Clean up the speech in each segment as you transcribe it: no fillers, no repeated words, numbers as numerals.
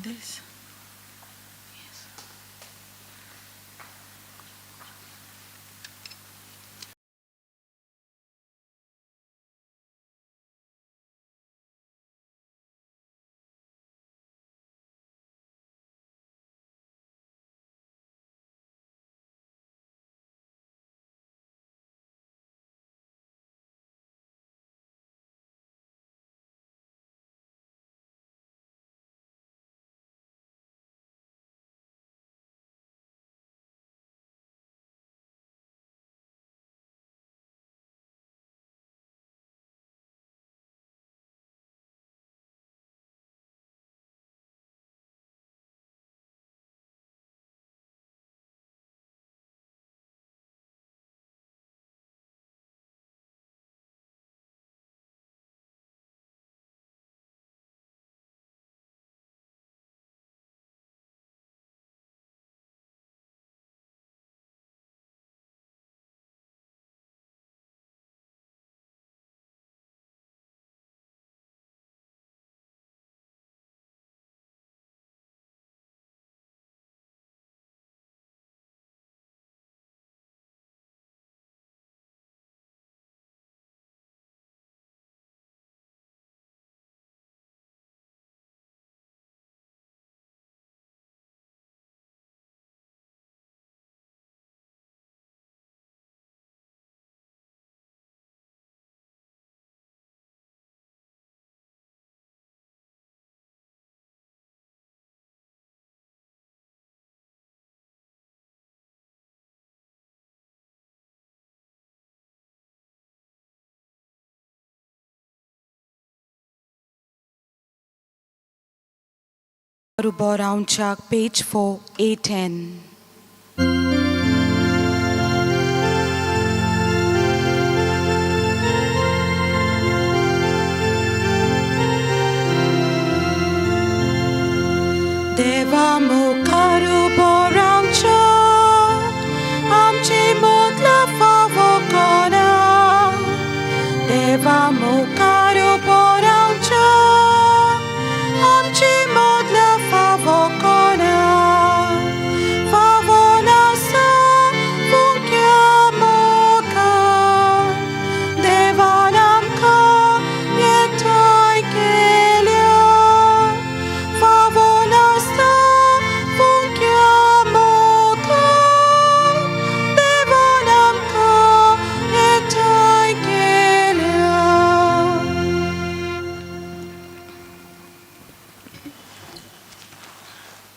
this. Ruborauncak, page 4, A10. Deva mukaru borauncak, amchi modla favokona. Deva mukaru borauncak, amchi modla favokona. Favona sa funkiamoka. Deva namka yetai kelia. Favona sa funkiamoka. Deva namka yetai kelia.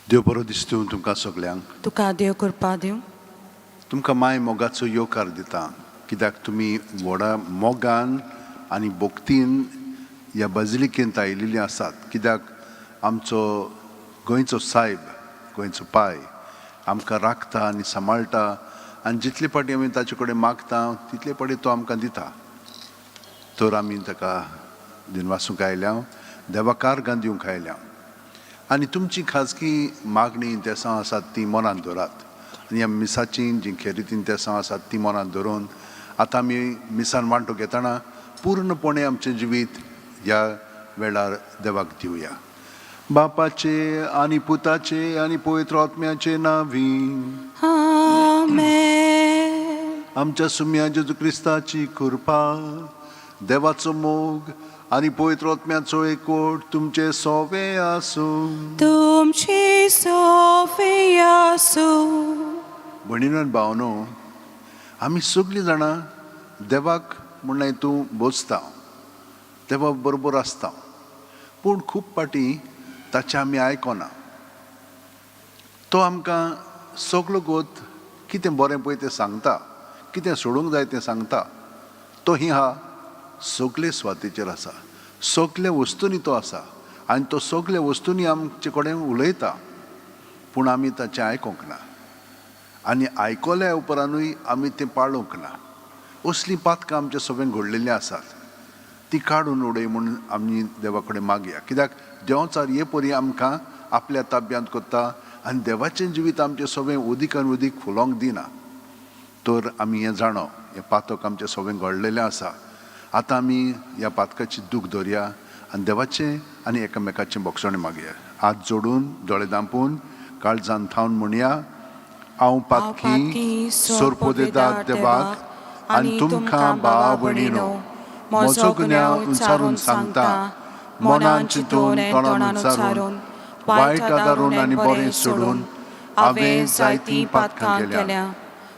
देव बरो दिसता तुमकां सगल्यांक. तुका देव कृपा दिवं. तुमकां माय मोगाचो येवकार दिता कित्याक तुमी व्हडा मोगान आनी भोक्तीन ह्या बजिलिकेंत आयिल्लीं आसात. कित्याक आमचो गोंयचो सायब, गोंयचो पाय आमकां राखता आनी सांबाळटा आनी जितले फावटी आमी ताचे कडेन मागता तितले फावटी तो आमकां दिता. तर आमी ताका दिनवासूंक आयल्या, देवाकार दिवंक आयल्या. आनी तुमची खाजगी मागणी तेसां आसात ती मनांत दवरात. आनी ह्या मिसाची जी खेरीतीन तेसां आसात ती मनांत दवरून आतां आमी मिसान वांटो घेतना पूर्णपणे आमचें जिवीत ह्या वेळार देवाक दिवया. बापाचे आनी पुताचे आनी पवित्र आत्म्याचे नांवी. आमेन. आमच्या सुम्या जेजू क्रिस्ताची कृपा, देवाचो मोग आनी पवित्र आत्म्याचो एकवट तुमचे सोवे आसूं. तुमची सोफी आसूं. भणीनो आनी भावनो, आमी सगळीं जाणां देवाक म्हणून हितूं बोजता, देवा बरोबर आसता, पूण खूब पाटी ताचें आमी आयकना. तो आमकां सगळो गोत कितें बरें पळय तें सांगता, कितें सोडूंक जाय तें सांगता. तो ही हा सगळे स्वातेचेर आसा, सगळे वस्तूंनी तो आसा आनी तो सगळे वस्तूंनी आमचे कडेन उलयता, पूण आमी ताचें आयकूंक ना आनी आयकल्या उपरांतूय आमी तें पाळूंक ना. असलीं पातकां आमच्या सगळ्यांक घडलेलीं आसात. ती काडून उडय म्हणून आमी देवा कडेन मागया. कित्याक देंवचार ये परी आमकां आपल्या ताब्यांत करता आनी देवाचें जिवीत आमचें सगळें उदीकान उदीक फुलोवंक दिना. तर आमी हें जाणो, हें पातक आमचें सगळें घडलेलें आसा. आतां आमी ह्या पातकाची दूख धरया आनी देवाचें आनी एकामेकाचें बोगसोणें मागया. हात जोडून दोळे धांपून काळजान थावन म्हणया, हांव पातकी सोरपोदेदार देवाक आनी तुमकां भावा भयणीनो म्हजो गुन्यांव उच्चारून सांगता, मनान चिंतून तोंडान उच्चारून वायट आदारून आनी बरें सोडून हांवें जायतीं पातकां केल्या.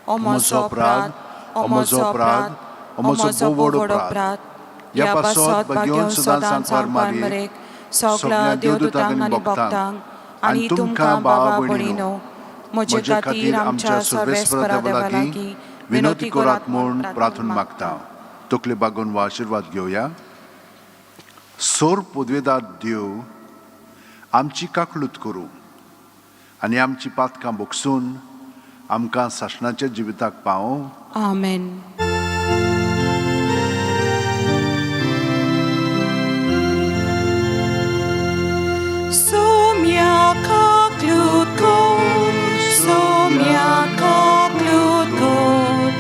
हो म्हजो अपराध, हो म्हजो अपराध, हो म्हजो बोव व्हड अपराध. ह्या पासत घेवन सदांच मारमारेक सगळ्या देवदूतांक आनी भक्तांक आनी तुमकां भावा भयणीनो म्हजे खातीर आमच्या सर्वेस्परा देवा लागीं विनोती करात म्हूण प्रार्थना मागता. तकले बागोवन वा आशिर्वाद घेवया. सोर पदवेदार देव आमची काकलूत करूं आनी आमची पातकां बोगसून आमकां सासणाच्या जिविताक पावो. आमेन. Somia kaklut kor, somia kaklut kor,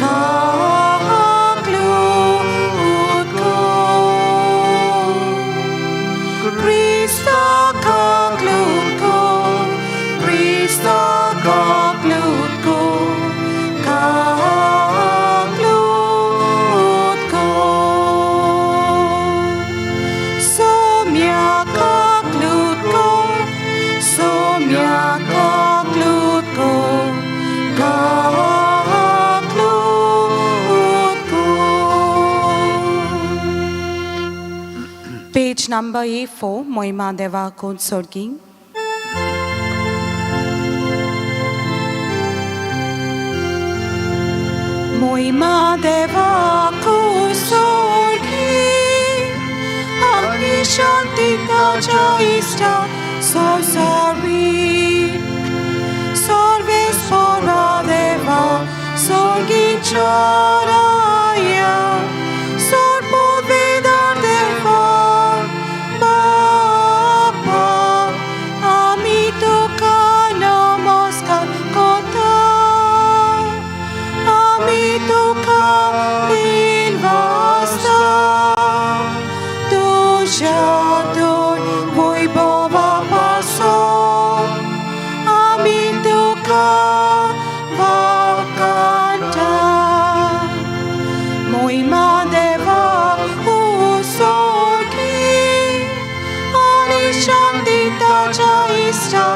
kaklut kor. Krista kaklut kor, Krista kaklut kor, kaklut kor. Somia kaklut kor, somia kaklut kor, kaklut kor. Page number A4, Moima Deva Kod Sorgi. Moima Deva Kod Sorgi, Agni Shanti Taja Ista, so sorry. Sorves Pora Deva, Sorgi Charaya, Sorpo Vedar Deva, Baba, Amito Kana Moskal Kota, Amito Kalil Vasta, Dushator Voibova Paso, Amito Vakanta, Moima Deva Usorgi, Ali Shanti Taja Ista,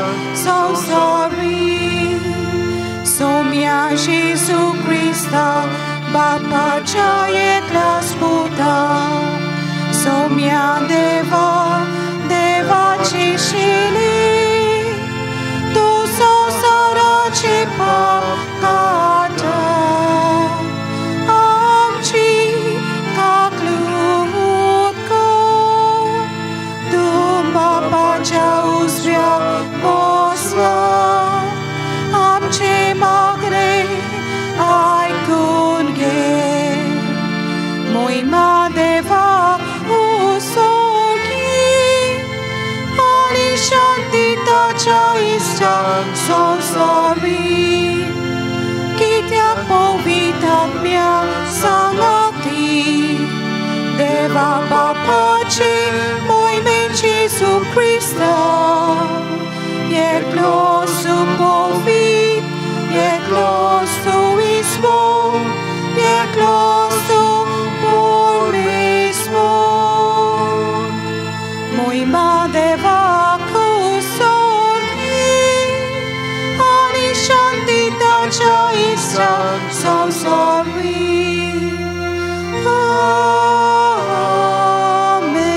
so sorry. Somia Jesu Christa, Bapa Jaye Klasputa, Somia Deva, Deva Chishili, Tu so Sarachi Pakata, Amchi Kaklut Kor, Dumba Pacha Uzvia Bosla, Amche Magre Ai Kunge, Moima Deva Usorgi, Ali Shanti Taja Ista, so sorry. Kitya Povitat Mia Sangati, Deva Bapachi, Moime Jesu Christa, Ye close to Povit, Ye close to Ismo, Ye close to Morismo. Moima Deva Kusorgi, Ali Shanti Taja Ista, so sorry. Amen.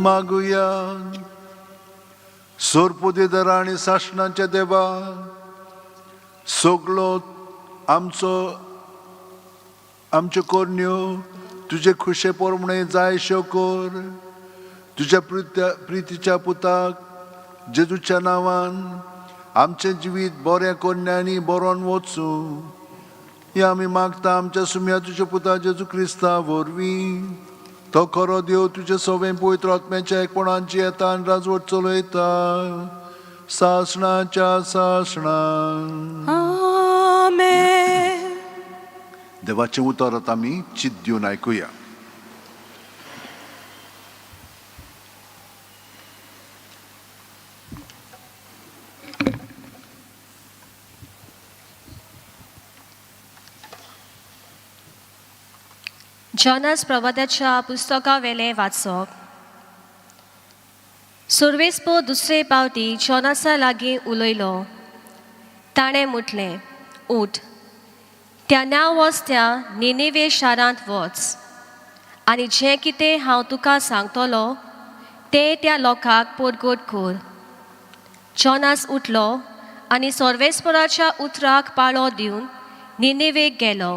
मागुया. सोरपोदेदार आनी सासणाच्या देवा, सगळो आमच्यो कोरण्यो तुजे खुशे पोरमणे जायश्यो core. तुज्या प्रितीच्या पुताक जेजूच्या नांवान आमचें जिवीत बरें कोन्यांनी बरोवन वचूं. हें आमी मागता आमच्या सुम्या तुज्या पुता जेजू क्रिस्ता वरवीं. तो खरो देव तुजे सवें पवित्र आत्म्याच्या एकपणांची येता आनी राजवट चलयता सासणाच्या सासणा. Amen. देवाचें उतर आतां आमी चिंत दिवन आयकुया. जॉनस प्रवाद्याच्या पुस्तका वेले वाचप. सुरवेस्पो दुसरे पावटी जॉनसा लागीं उलयलो. ताणें म्हटलें, उठ, त्या नांव वस्त्या निनेवे शारांत वच आनी जें कितें हांव तुका सांगतलो तें त्या लोकांक परगट कर. जॉनस उठलो आनी सोर्वेस्पराच्या उतराक पाळो दिवन निनेवेक गेलो.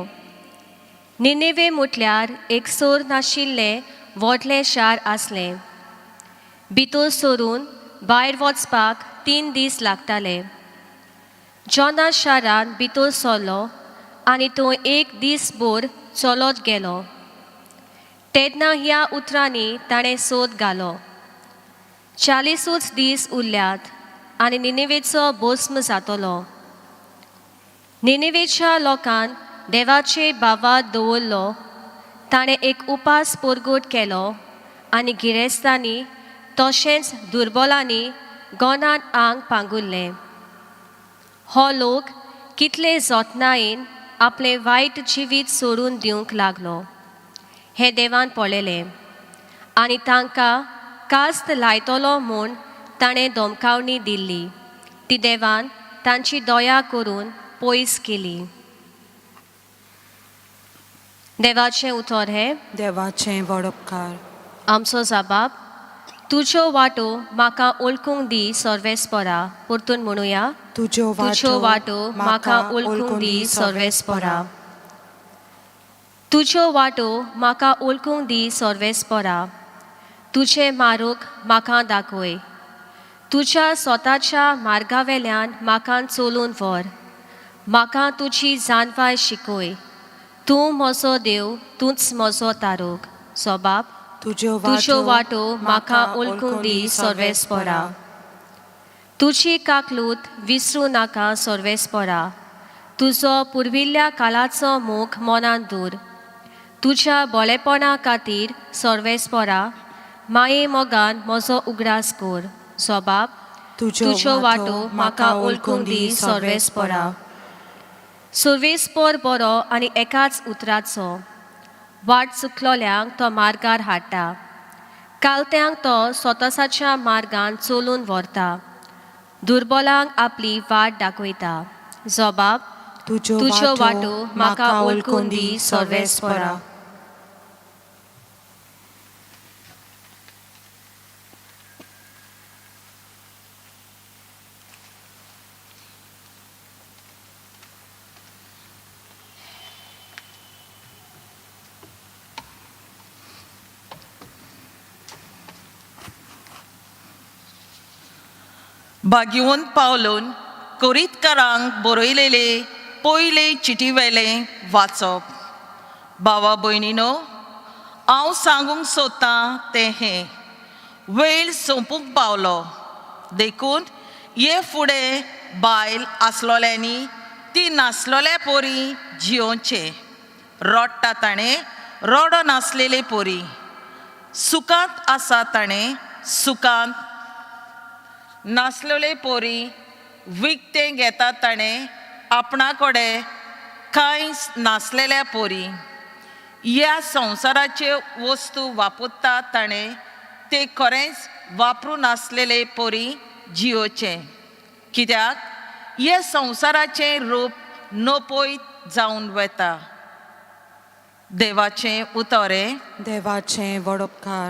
निनेवे म्हटल्यार एक सोर नाशिल्लें व्हडलें शार आसलें. भितर सोरून भायर वचपाक 3 दीस लागताले. जॉनस शारान भितर सरलो आनी तो 1 दीसभर चलत गेलो. तेन्ना ह्या उतरांनी ताणें सोद घालो. 40 दीस उरल्यात आनी निनेवेचो भस्म जातलो. निनेवेच्या लोकान देवाचे भावात दवरलो. ताणें एक उपास परगट केलो आनी गिरेस्तांनी तशेंच दुर्बलांनी गोंदान आंग पांगुल्लें. हो लोक कितले जतनायेन आपलें वायट जिवीत सोडून दिवंक लागलो हें देवान पळयलें आनी तांकां कास्त लायतलो म्हूण ताणें धमकावणी दिल्ली. ती देवान तांची दया करून पयस केली. देवाचें उतर हें. देवाचें व्हड उपकार. आमचो जबाब. तुजो वाटो म्हाका ओळखूंक दी सर्वेस्परा. परतून म्हणुया, तुजो वाटो म्हाका ओळखूंक दी सर्वेस्परा. तुजो वाटो म्हाका ओळखूंक दी सर्वेस्परा. तुजें मारूक म्हाका दाखय. तुज्या स्वताच्या मार्गावेल्यान म्हाका चलून व्हर. म्हाका तुजी जानवाय शिकय. तूं म्हजो देव, तूंच म्हजो तारूक. सोबाब. तुजो वाटो म्हाका ओळखूंक दी सर्वेस्परा. तुजी काकलूत विसरूं नाका सर्वेस्परा. तुजो पुर्विल्ल्या काळाचो मोग मनांत दवर. तुज्या बोळेपणा खातीर सर्वेस्परा माये मोगान म्हजो उगडास कर. सोबाब. तुजो वाटो म्हाका ओळखूंक दी सर्वेस्परा. सर्वेस्पर बरो आनी एकाच उतराचो. वाट चुकलोल्यांक तो मार्गार हाडटा. कालत्यांक तो स्वताच्या मार्गान चलून व्हरता. दुर्बलांक आपली वाट दाखयता. जबाब. तुजो वाटो म्हाका ओळखूंक दी सर्वेस्परा. भाग्यवंत पावलोन कोरीतकारांक बरयलेले पयले चिटीवेले वाचप. भावा भयणीनो, हांव सांगूंक सोदतां तें हें. वेळ सोंपूंक पावलो. देखून हे फुडें बायल आसलोल्यांनी ती नासलोल्या पोरी जियोचें. रडटा ताणें रडो नासलेले पोरी. सुखांत आसा ताणें सुखांत नासलेले पोरी. विकतें घेता ताणें आपणा कडेन कांयच नासलेल्या पोरी. ह्या संवसाराचे वस्तू वापरता ताणें ते खरेंच वापरूं नासलेले पोरी जियोचें. कित्याक हे संवसाराचें रूप नपयत जावन वता. देवाचें उतर हें. देवाचें व्हड उपकार.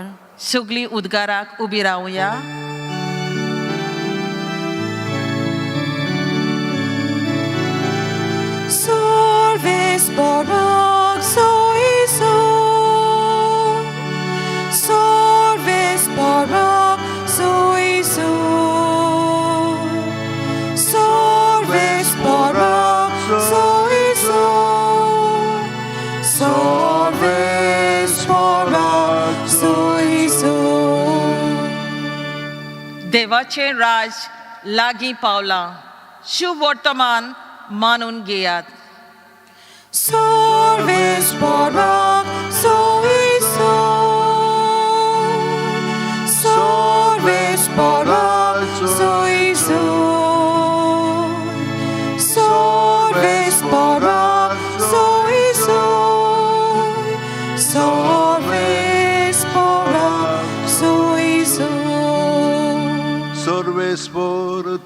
सगळीं उद्गाराक उबी रावया. Sorvesporak soisun. Sorvesporak soisun. Sorvesporak soisun. Sorvesporak soisun. देवाचें राज लागीं पावलां. शुभ वर्तमान मानून घेयात. Sorvesporak soisun. Sorvesporak soisun. Sorvesporak soisun.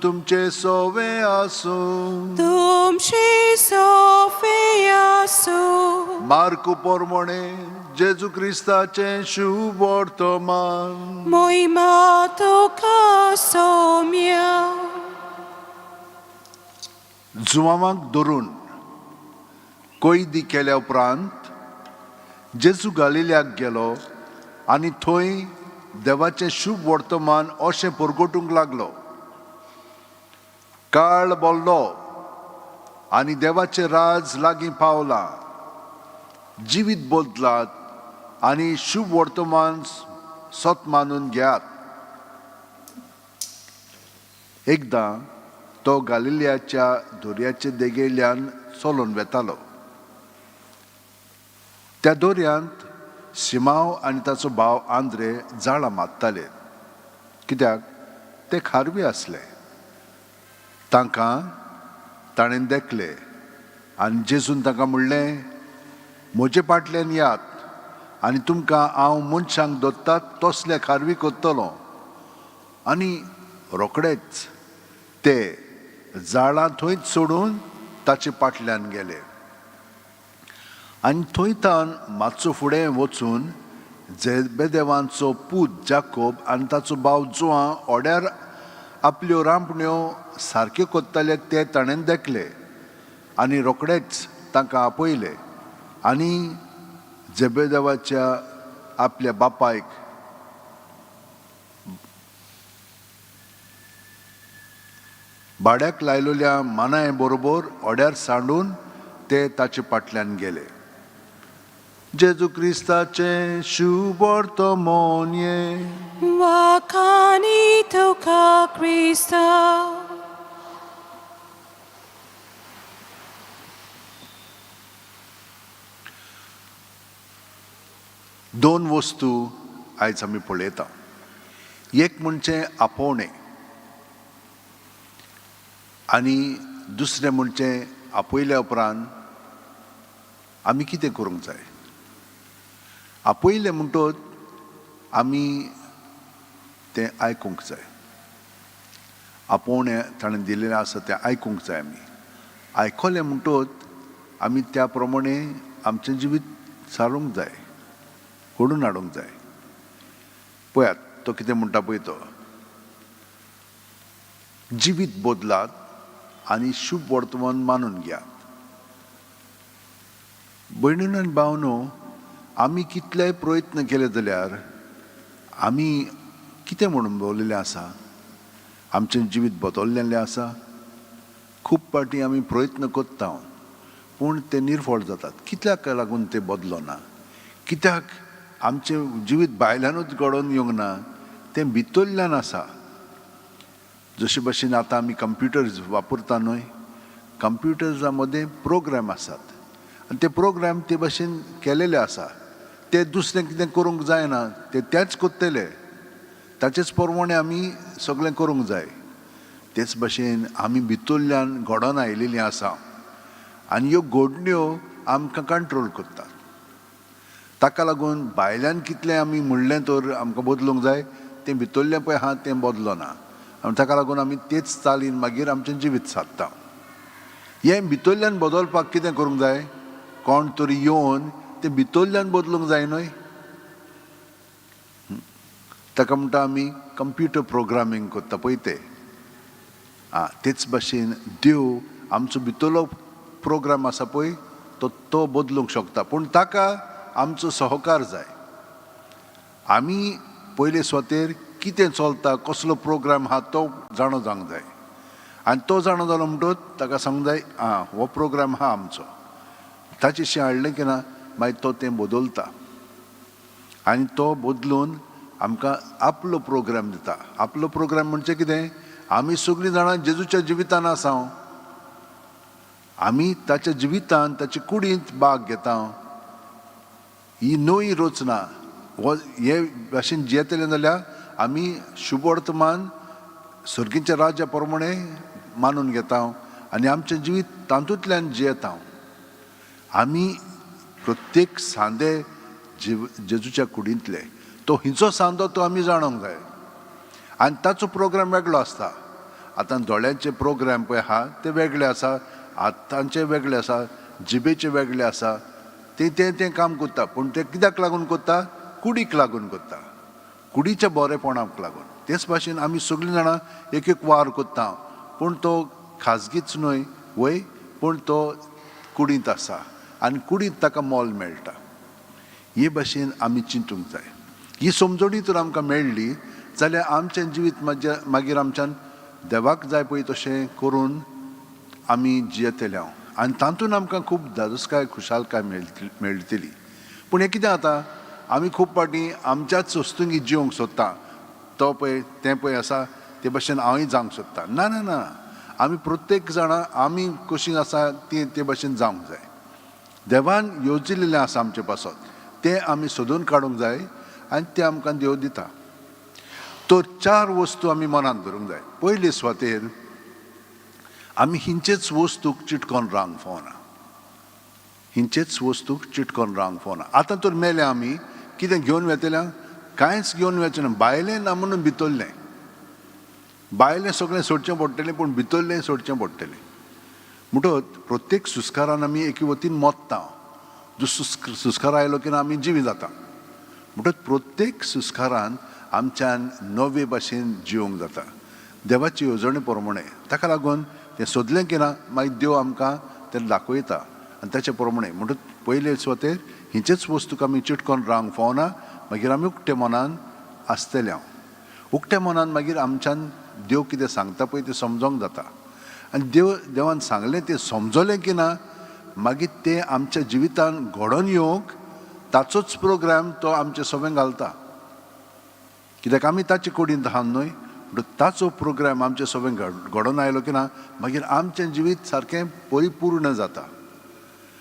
तुमचे सोवे आसूं. तुमची सोफे आसूं. मार्कू पोरमोणे जेजू क्रिस्ताचे शुभ वर्तमान. मोहिमा तुका सौम्य. जुवामाक धरून कोयदी केल्या उपरांत जेजू गालिल्याक गेलो आनी थंय देवाचें शुभ वर्तमान अशें परगटूंक लागलो. काळ बोल्लो आनी देवाचें राज लागीं पावलां. जिवीत बदलात आनी शुभ वर्तमान सत मानून घेयात. एकदां तो गालिल्याच्या दोर्याचे देगेल्यान चलोन वेतालो. त्या दोर्यांत शिमाव आनी ताचो भाव आंद्रे जाळां मारताले, कित्याक ते खारवी आसले. तांकां ताणें देखले आनी जेजून तांकां म्हणलें, म्हजे फाटल्यान यात आनी तुमकां हांव मनशांक दोत्तात तसले खारवी कोत्तलो. आनी रोखडेच ते जाळां थंयच सोडून ताचे फाटल्यान गेले. आनी थंयतान मातसो फुडें वचून जेबेदेवांचो पूत जाकोब आनी ताचो भाव जुआं ओड्यार आपल्यो रांपण्यो सारक्यो कोत्ताले ते ताणें देखले आनी रोखडेच तांकां आपयले. आनी जेबेदेवाच्या आपल्या बापायक भाड्याक लायलोल्या मानाये बरोबर ओड्यार सांडून ते ताचे फाटल्यान गेले. जेजू क्रिस्ताचे शुभ वर्तमान. वाखानी तुका क्रिस्ता. दोन वस्तू आयज आमी पळयता. एक म्हणजे आपोवणें आनी दुसरें म्हणजे आपयल्या उपरांत आमी कितें करूंक जाय. आपयलें म्हणटोच आमी तें आयकूंक जाय. आपोवणें ताणें दिलेलें आसा तें आयकूंक जाय. आमी आयकलें म्हणटोच आमी त्या प्रमाणे आमचें जिवीत सारूंक जाय, घडोवन हाडूंक जाय. पळयात तो कितें म्हणटा पळय तो, जिवीत बदलात आनी शुभ वर्तमान मानून घेयात. भयणीन आनी भावनो, आमी कितलेय प्रयत्न केले जाल्यार आमी कितें म्हणून भोंवलेलें आसा, आमचें जिवीत बदललेलें आसा. खूब पाटी आमी प्रयत्न कोत्ता पूण ते निर्फळ जातात. कित्याक लागून ते बदलना, कित्याक आमचें जिवीत भायल्यानूच घडोवन येवंक ना, तें भितरल्यान आसा. जशे भशेन आतां आमी कंप्युटर्स वापरता न्हय, कंप्युटर्सा मदें प्रोग्राम आसात आनी ते प्रोग्राम ते भशेन केलेले आसा. ते दुसरें कितें करूंक जायना, ते तेच कोत्तले, ताचेच प्रमाणे आमी सगळें करूंक जाय. तेच भशेन आमी भितरल्यान घडोवन आयिल्लीं आसा आनी ह्यो घडण्यो आमकां कंट्रोल करतात. ताका लागून भायल्यान कितलें आमी म्हणलें तर आमकां बदलूंक जाय, तें भितरलें पळय आहा तें बदलना आनी ताका लागून आमी तेच चालीन मागीर आमचें जिवीत सादता. हें भितरल्यान बदलपाक कितें करूंक जाय, कोण तरी येवन तें भितरल्यान बदलूंक जाय न्हय. ताका म्हणटा आमी कंप्युटर प्रोग्रामींग करता पळय तें. तेच भशेन देव आमचो भितरलो प्रोग्राम आसा पळय तो बदलूंक शकता, पूण ताका आमचो सहकार जाय. आमी पयले स्वतेर कितें चलता, कसलो प्रोग्राम आहा तो जाणो जावंक जाय आनी तो जाणो जालो म्हणटच ताका सांगूंक जाय हो प्रोग्राम आहा आमचो. ताचेशी हाडलें की ना मागीर तो तें बदलता आनी तो बदलून आमकां आपलो प्रोग्राम दिता. आपलो प्रोग्राम म्हणजे कितें, आमी सगळीं जाणां जेजूच्या जिवितान आसा, आमी ताच्या जिवितान ताचे कुडींत भाग घेता. ही नवी रचना हे भाशेन जियेतलें जाल्यार आमी शुभ वर्तमान सर्गीच्या राज्या प्रमाणे मानून घेता आनी आमचें जिवीत तातूंतल्यान जियेता. आमी प्रत्येक सांदे जेजूच्या कुडींतले तो हिंचो सांदो तो आमी जाणूंक जाय आनी ताचो प्रोग्राम वेगळो आसता आतां दोळ्यांचे प्रोग्राम पळय आहा ते वेगळे आसा, हातांचे वेगळे आसा, जिबेचे वेगळे आसा. ते काम कोत्ता, पूण ते कित्याक लागून कोत्ता? कुडीक लागून कोत्ता, कुडीच्या बरेपणाक लागून. तेच भाशेन आमी सगळीं जाणां एक एक वार कोत्ता, पूण तो खाजगीच न्हय वय, पूण तो कुडींत आसा आनी कुडींत ताका मोल मेळटा. हे भाशेन आमी चिंतूंक जाय. ही समजणी जर आमकां मेळ्ळी जाल्यार आमचें जिवीत मागीर आमच्यान देवाक जाय पळय तशें करून आमी जियेतले आनी तातूंत आमकां खूब धादोसकाय खुशालकाय मेळटली. पूण हें कितें जाता, आमी खूब फावटी आमच्याच वस्तूंनी जिवंक सोदता. तो पळय तें पळय आसा ते भाशेन हांवूय जावंक सोदता. ना ना ना, आमी प्रत्येक जाणां आमी कशीं आसा ते भाशेन जावंक जाय. देवान येवजिल्लें आसा आमचे पासत, तें आमी सोदून काडूंक जाय आनी तें आमकां देव दिता. तो 4 वस्तू आमी मनांत धरूंक जाय. पयले सुवातेर आमी हिंचेच वस्तूक चिटकोन रावंक फावना. हिंचेच वस्तूक चिटकोन रावंक फावना. आतां तर मेले आमी कितें घेवन वेतल्या? कांयच घेवन वचना. भायलें ना म्हणून भितरलें. भायलें सगळें सोडचें पडटलें, पूण भितरलें सोडचें पडटलें. म्हणटच प्रत्येक सुस्कारान आमी एके वतीन मोत्ता. जो सुस्कार आयलो की आमी जिवी जाता. म्हणटच प्रत्येक सुस्कारान आमच्यान नवे भाशेन जिवंक जाता, देवाची येवजणे प्रमाणे. ताका लागून तें सोदलें की ना मागीर देव आमकां तें दाखयता आनी ताचे प्रमाणे. म्हणटच पयले सुवातेर हिंचेच वस्तूक आमी चिटकोन रावंक फावना. मागीर आमी उक्त्या मनान आसतले. उक्त्या मनान मागीर आमच्यान देव कितें सांगता पळय तें समजोंक जाता. आनी देवान सांगलें तें समजलें की ना मागीर तें आमच्या जिवितान घडोवन येवंक ताचोच प्रोग्राम तो आमचे सगळें घालता. कित्याक आमी ताचे कुडींत आहा न्हय, म्हणटच ताचो प्रोग्राम आमचे सगळें घडोवन आयलो की ना मागीर आमचें जिवीत सारकें परिपूर्ण जाता.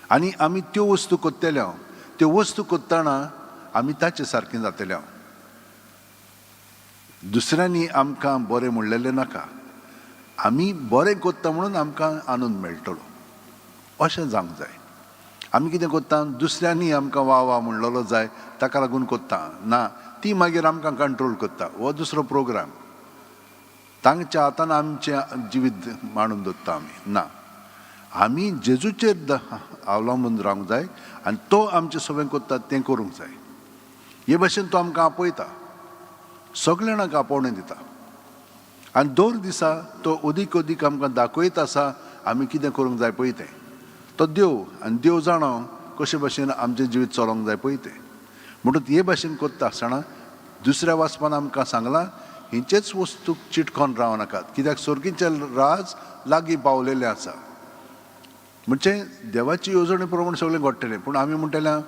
आनी आमी त्यो वस्तू कोत्तेल्यो, त्यो वस्तू कोत्ताना आमी ताचे सारकें जातले. दुसऱ्यांनी आमकां बरें म्हणलेलें नाका, आमी बरें कोत्ता म्हणून आमकां आनंद मेळटलो अशें जावंक जाय. आमी कितें कोत्ता, दुसऱ्यांनी आमकां वा वा म्हणलेलो जाय ताका लागून कोत्ता ना, ती मागीर आमकां कंट्रोल कोत्ता. हो दुसरो प्रोग्राम. तांच्या हातान आमचें जिवीत मांडून दवरता आमी. ना, आमी जेजूचेर अवलंबून रावंक जाय आनी तो आमचें सगळें कोत्ता तें करूंक जाय. हे भाशेन तो आमकां आपयता, सगळ्या जाणांक आपोवणें दिता. आनी दर दिसा तो अदीक अदीक आमकां दाखयत आसा आमी कितें करूंक जाय पळय तें. तो देव, आनी देव जाणो कशे भाशेन आमचें जिवीत चलोवंक जाय पळय तें. म्हणटच हे भाशेन कोत्ता आसतना दुसऱ्या वाचपान आमकां सांगलां हिंचेच वस्तूक चिटकोन रावनाकात, कित्याक सर्गीचें राज लागीं पावलेलें आसा. म्हणजे देवाची येवजणे प्रमाणे सगळें घडटलें. पूण आमी म्हणटलें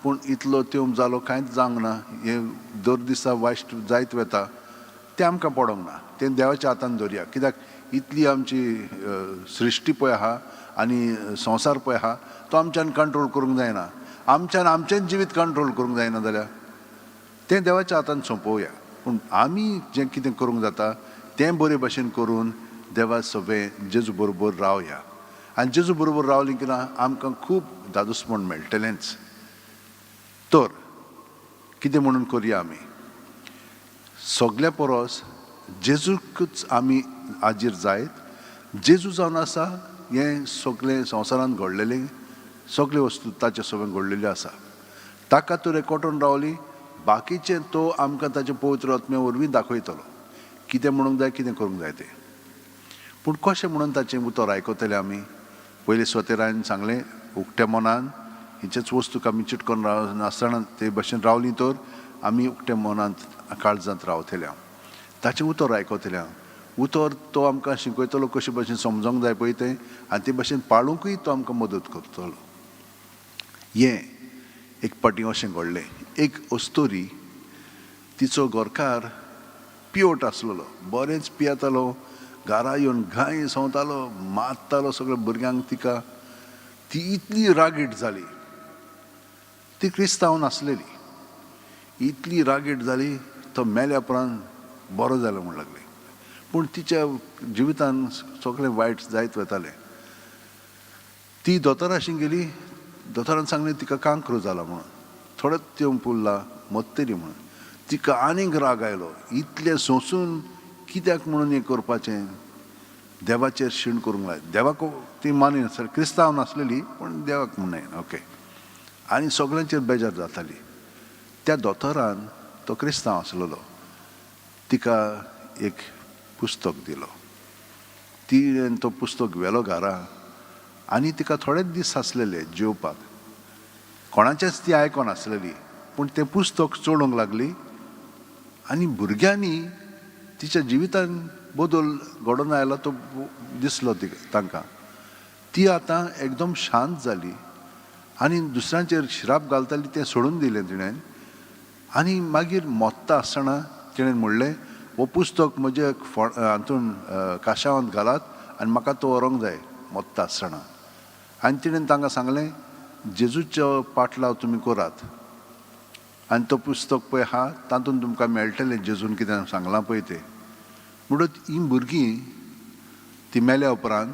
पूण इतलो तेंप जालो कांयच जावंक ना, हें दर दिसा वायट जायत वता, तें आमकां पडोंक ना. तें देवाच्या हातान दवरया. कित्याक इतली आमची सृश्टी पळय आहा आनी संवसार पळय आहा तो आमच्यान कंट्रोल करूंक जायना. आमच्यान आमचें जिवीत कंट्रोल करूंक जायना जाल्यार तें देवाच्या हातान सोंपोवया. पूण आमी जें कितें करूंक जाता तें बरे भाशेन करून देवा सगळें जेजू बरोबर रावया. आनी जेजू बरोबर रावलीं की ना आमकां खूब दादोसपण मेळटलेंच. तर कितें म्हणून करया आमी, सगल्या परस जेजूकच आमी आजीर जायत. जेजू जावन आसा हें सगळें संवसारांत घडलेलें सगळे वस्तू ताचे सगळें घडलेल्यो आसा. ताका तर एकवटून रावली, बाकीचें तो आमकां ताचे पवित्र आत्मे वरवीं दाखयतलो कितें म्हणूंक जाय, कितें करूंक जाय तें. पूण कशें म्हणून ताचें उतर आयकतले आमी? पयले सुवातेर हांवें सांगलें उक्त्या मनान हिंचेच वस्तूक आमी चिटकोन नासतना ते भाशेन रावलीं तर आमी उक्त्या मनांत काळजांत रावतले. ताचें उतर आयकतले. उतर तो आमकां शिकयतलो कशे भाशेन समजोंक जाय पळय तें आनी ते भाशेन पाळूंकूय तो आमकां मदत करतलो. हें एक पाटी अशें घडलें. एक अस्तोरी, तिचो घरकार पिवट आसलेलो, बरेंच पियेतालो, घरा येवन घाय सवतालो, मारतालो सगळ्या भुरग्यांक तिका. ती इतली रागीट जाली, ती क्रिस्तांव नासलेली, इतली रागीट जाली तो मेल्या उपरांत बरो जालो म्हण लागली. पूण तिच्या जिवितान सगळें वायट जायत वतालें. ती दोतोराशी गेली, दोतोरान सांगलें तिका कांकरो जाला म्हणून, थोडोच तेंप उरला मत्तली म्हणून. तिका आनीक राग आयलो, इतलें सोंसून कित्याक म्हणून हें करपाचें, देवाचेर शीण करूंक लाय. देवाक ती मानिनासली, क्रिस्तांव नासलेली पूण देवाक म्हणना ओके. आनी सगळ्यांचेर बेजार जाताली. त्या दोतोरान तो क्रिस्तांव आसलेलो, तिका एक पुस्तक दिलो. तिणें तो पुस्तक व्हेलो घरा आनी तिका थोडेच दीस आसलेले जेवपाक. कोणाचेंच ती आयकोनासलेली पूण तें पुस्तक चोडूंक लागली आनी भुरग्यांनी तिच्या जिवितान बदल घडोवन आयलो तो दिसलो तांकां. ती आतां एकदम शांत जाली आनी दुसऱ्यांचेर श्राप घालताली तें सोडून दिलें तिणें. आनी मागीर मोत्ता आसतना तिणें म्हणलें, हो पुस्तक म्हजे हातून काशावांत घालात आनी म्हाका तो व्हरोंक जाय मोत्ता आसतना. आनी तिणें तांकां सांगलें, जेजूचो पाटलाव तुमी करात आनी तो पुस्तक पळय आहा तातूंत तुमकां मेळटलें जेजून कितें सांगलां पळय तें. म्हणून हीं भुरगीं ती मेल्या उपरांत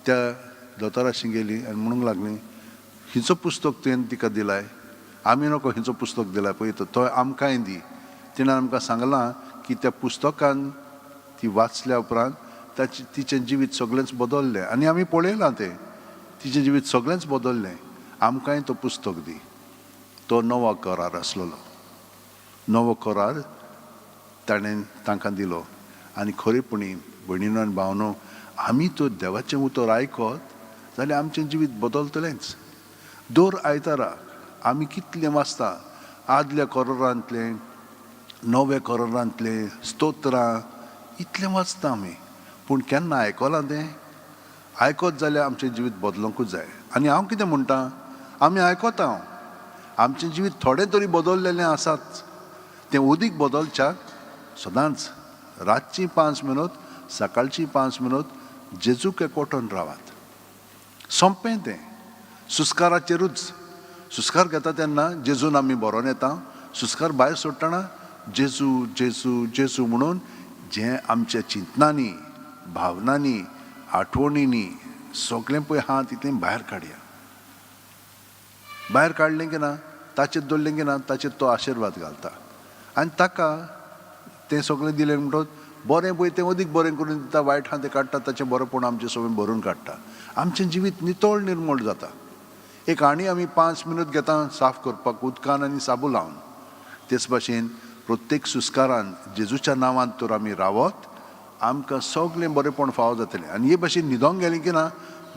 त्या दोतोराशी गेली आनी म्हणूंक लागलीं, हिचो पुस्तक तुवें तिका दिलाय, आमी नको हिचो पुस्तक दिलाय पळय तो आमकांय दी. तिणें आमकां सांगलां की त्या पुस्तकान ती वाचल्या उपरांत तिचें जिवीत सगळेंच बदललें आनी आमी पळयलां तें. तिचें जिवीत सगळेंच बदललें. आमकांय तो पुस्तक दी. तो नवो करार आसलेलो. नवो करार ताणें तांकां दिलो. आनी खरेपणी भयणीनो आनी भावनो, आमी तो देवाचें उतर आयकत जाल्यार आमचें जिवीत बदलतलेंच. दर आयताराक आमी कितलें वाचता, आदल्या करारांतलें नव्या करारांतलें स्तोत्रां इतलें वाचता आमी, पूण केन्ना आयकलां तें? आयकत जाल्यार आमचें जिवीत बदलूंकूच जाय. आनी हांव कितें म्हणटा, आमी आयकता, आमचें जिवीत थोडें तरी बदललेलें आसाच. तें उदीक बदलच्याक सदांच रातची 5 मिनट, सकाळची 5 मिनट जेजूक एकवटून रावात. सोंपें तें. सुस्काराचेरूच. सुस्कार घेता तेन्ना जेजून आमी बरोवन येता. सुस्कार भायर सोडटना जेजू जेजू जेजू म्हणून जें आमच्या चिंतनांनी, भावनांनी, आठवणींनी सगळें पळय आहा तितलें भायर काडया. भायर काडलें की ना, ताचेर दवरलें की ना, ताचेर तो आशिर्वाद घालता. आनी ताका तें सगळें दिलें म्हणटच बरें पळय तें अदीक बरें करून दिता, वायट आहा तें काडटा, ताचें बरेंपण आमचें सगळें भरून काडटा. आमचें जिवीत नितळ निर्मळ जाता. एक आनी आमी 5 मिनट घेता साफ करपाक उदकान आनी साबू लावन. तेच भाशेन प्रत्येक सुस्कारान जेजूच्या नांवांत तर आमी रावत, आमकां सगळें बरेंपण फावो जातलें. आनी हे भाशेन न्हिदोंक गेलीं की ना,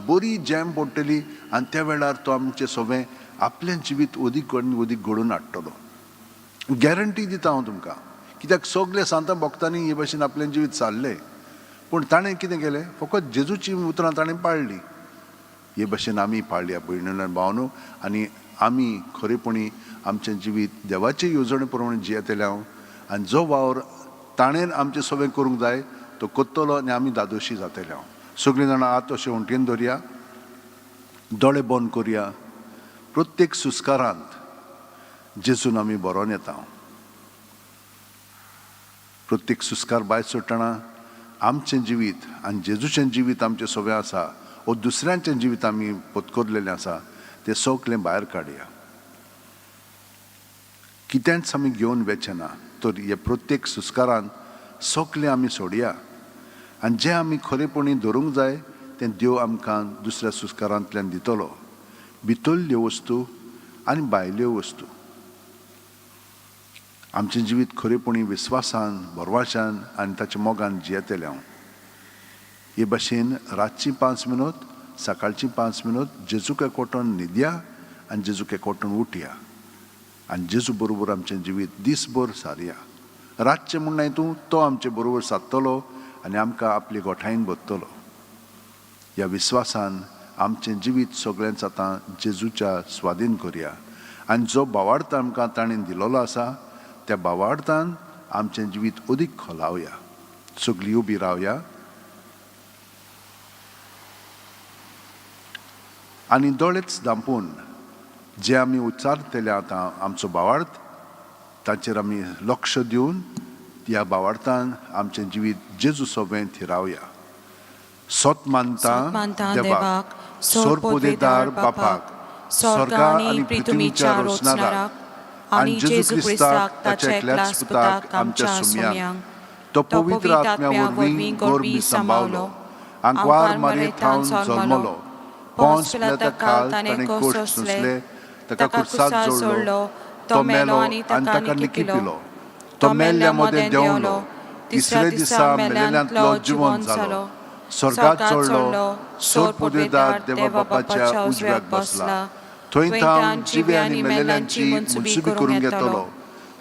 बरी जॅम पडटली आनी त्या वेळार तो आमचें सगळें आपलें जिवीत अदीक आनी अदीक घडोवन हाडटलो. गॅरंटी दिता हांव तुमकां. कित्याक सगळे सांत भक्तांनी हे भाशेन आपलें जिवीत चाललें, पूण ताणें कितें केलें? फकत जेजूची उतरां ताणें पाळलीं. हे भाशेन आमी पाळया भयणीनो आनी भावनो. आनी आमी खरेपणी आमचें जिवीत देवाचे येवजणे प्रमाणे जियेतले हांव. आनी जो वावर ताणें आमचें सगळें करूंक जाय तो कोत्तलो आनी आमी दादोशी जातले हांव. सगळीं जाणां आत अशें वणटीन दवरया, दोळे बंद करया. प्रत्येक सुस्कारांत जेजून आमी बरोवन येता. प्रत्येक सुस्कार भायर सोडटना आमचें जिवीत आनी जेजूचें जिवीत आमचें सगळें आसा, वो दुसऱ्यांचें जिवीत आमी पत्करलेलें आसा, तें सगळें भायर काडया. कितेंच आमी घेवन वचचें ना, तर हे प्रत्येक सुस्कारान सगळें आमी सोडया. आनी जें आमी खरेपणी धरूंक जाय तें देव आमकां दुसऱ्या सुस्कारांतल्यान दितलो. भितरल्यो वस्तू आनी भायल्यो वस्तू. आमचें जिवीत खरेपणी विस्वासान, भरवशान आनी ताच्या मोगान जियेतलें हांव. हे भाशेन रातची 5 मिनट, सकाळची 5 मिनट जेजूक एकवटून न्हिदया आनी जेजूक एकवटून उठया. आनी जेजू बरोबर आमचें जिवीत दिसभर सारया. रातचें म्हूण हितून तो आमचे बरोबर सारतलो आनी आमकां आपली गोठायेन बसतलो. ह्या विस्वासान आमचें जिवीत सगळेंच आतां जेजूच्या स्वाधीन करया. आनी जो भावार्थ आमकां ताणें दिलोलो आसा त्या भावार्थान आमचें जिवीत अदीक खोलावया. सगळीं उबी रावया. आनी दोळेच धांपून जे आमी उच्चारतले आतां आमचो भावार्थ ताचेर आमी लक्ष दिवन ह्या भावार्थान आमचें जिवीत जेजू सोबें थिरावया. सोत मानता देवाक, सोरपोदेदार बापाक, स्वर्गा आनी पृथ्वीच्या रोचणाराक आनी जेजू क्रिस्ताक ताच्या एकल्याच पुताक आमच्या सुमयांक, तो पवित्र आत्म्या वरवीं गोरबी सांबाळलो आंकवार मारयेंत जल्मलो पोंस पिलाता काल ताणें कोस सोंसले ताका कुर्सार जोडलो तो मेलो आनी ताका निकी पिलो तो मेल्ल्या मोदें देंवलो तिसरे दिसा मेल्ल्यांतलो जिवंत जालो स्वर्गात चडलो सोर पुदेदार देवा बापाच्या उजव्याक बसला थंय तां जिवे आनी मेल्ल्यांची मुनसुबी करून घेतलो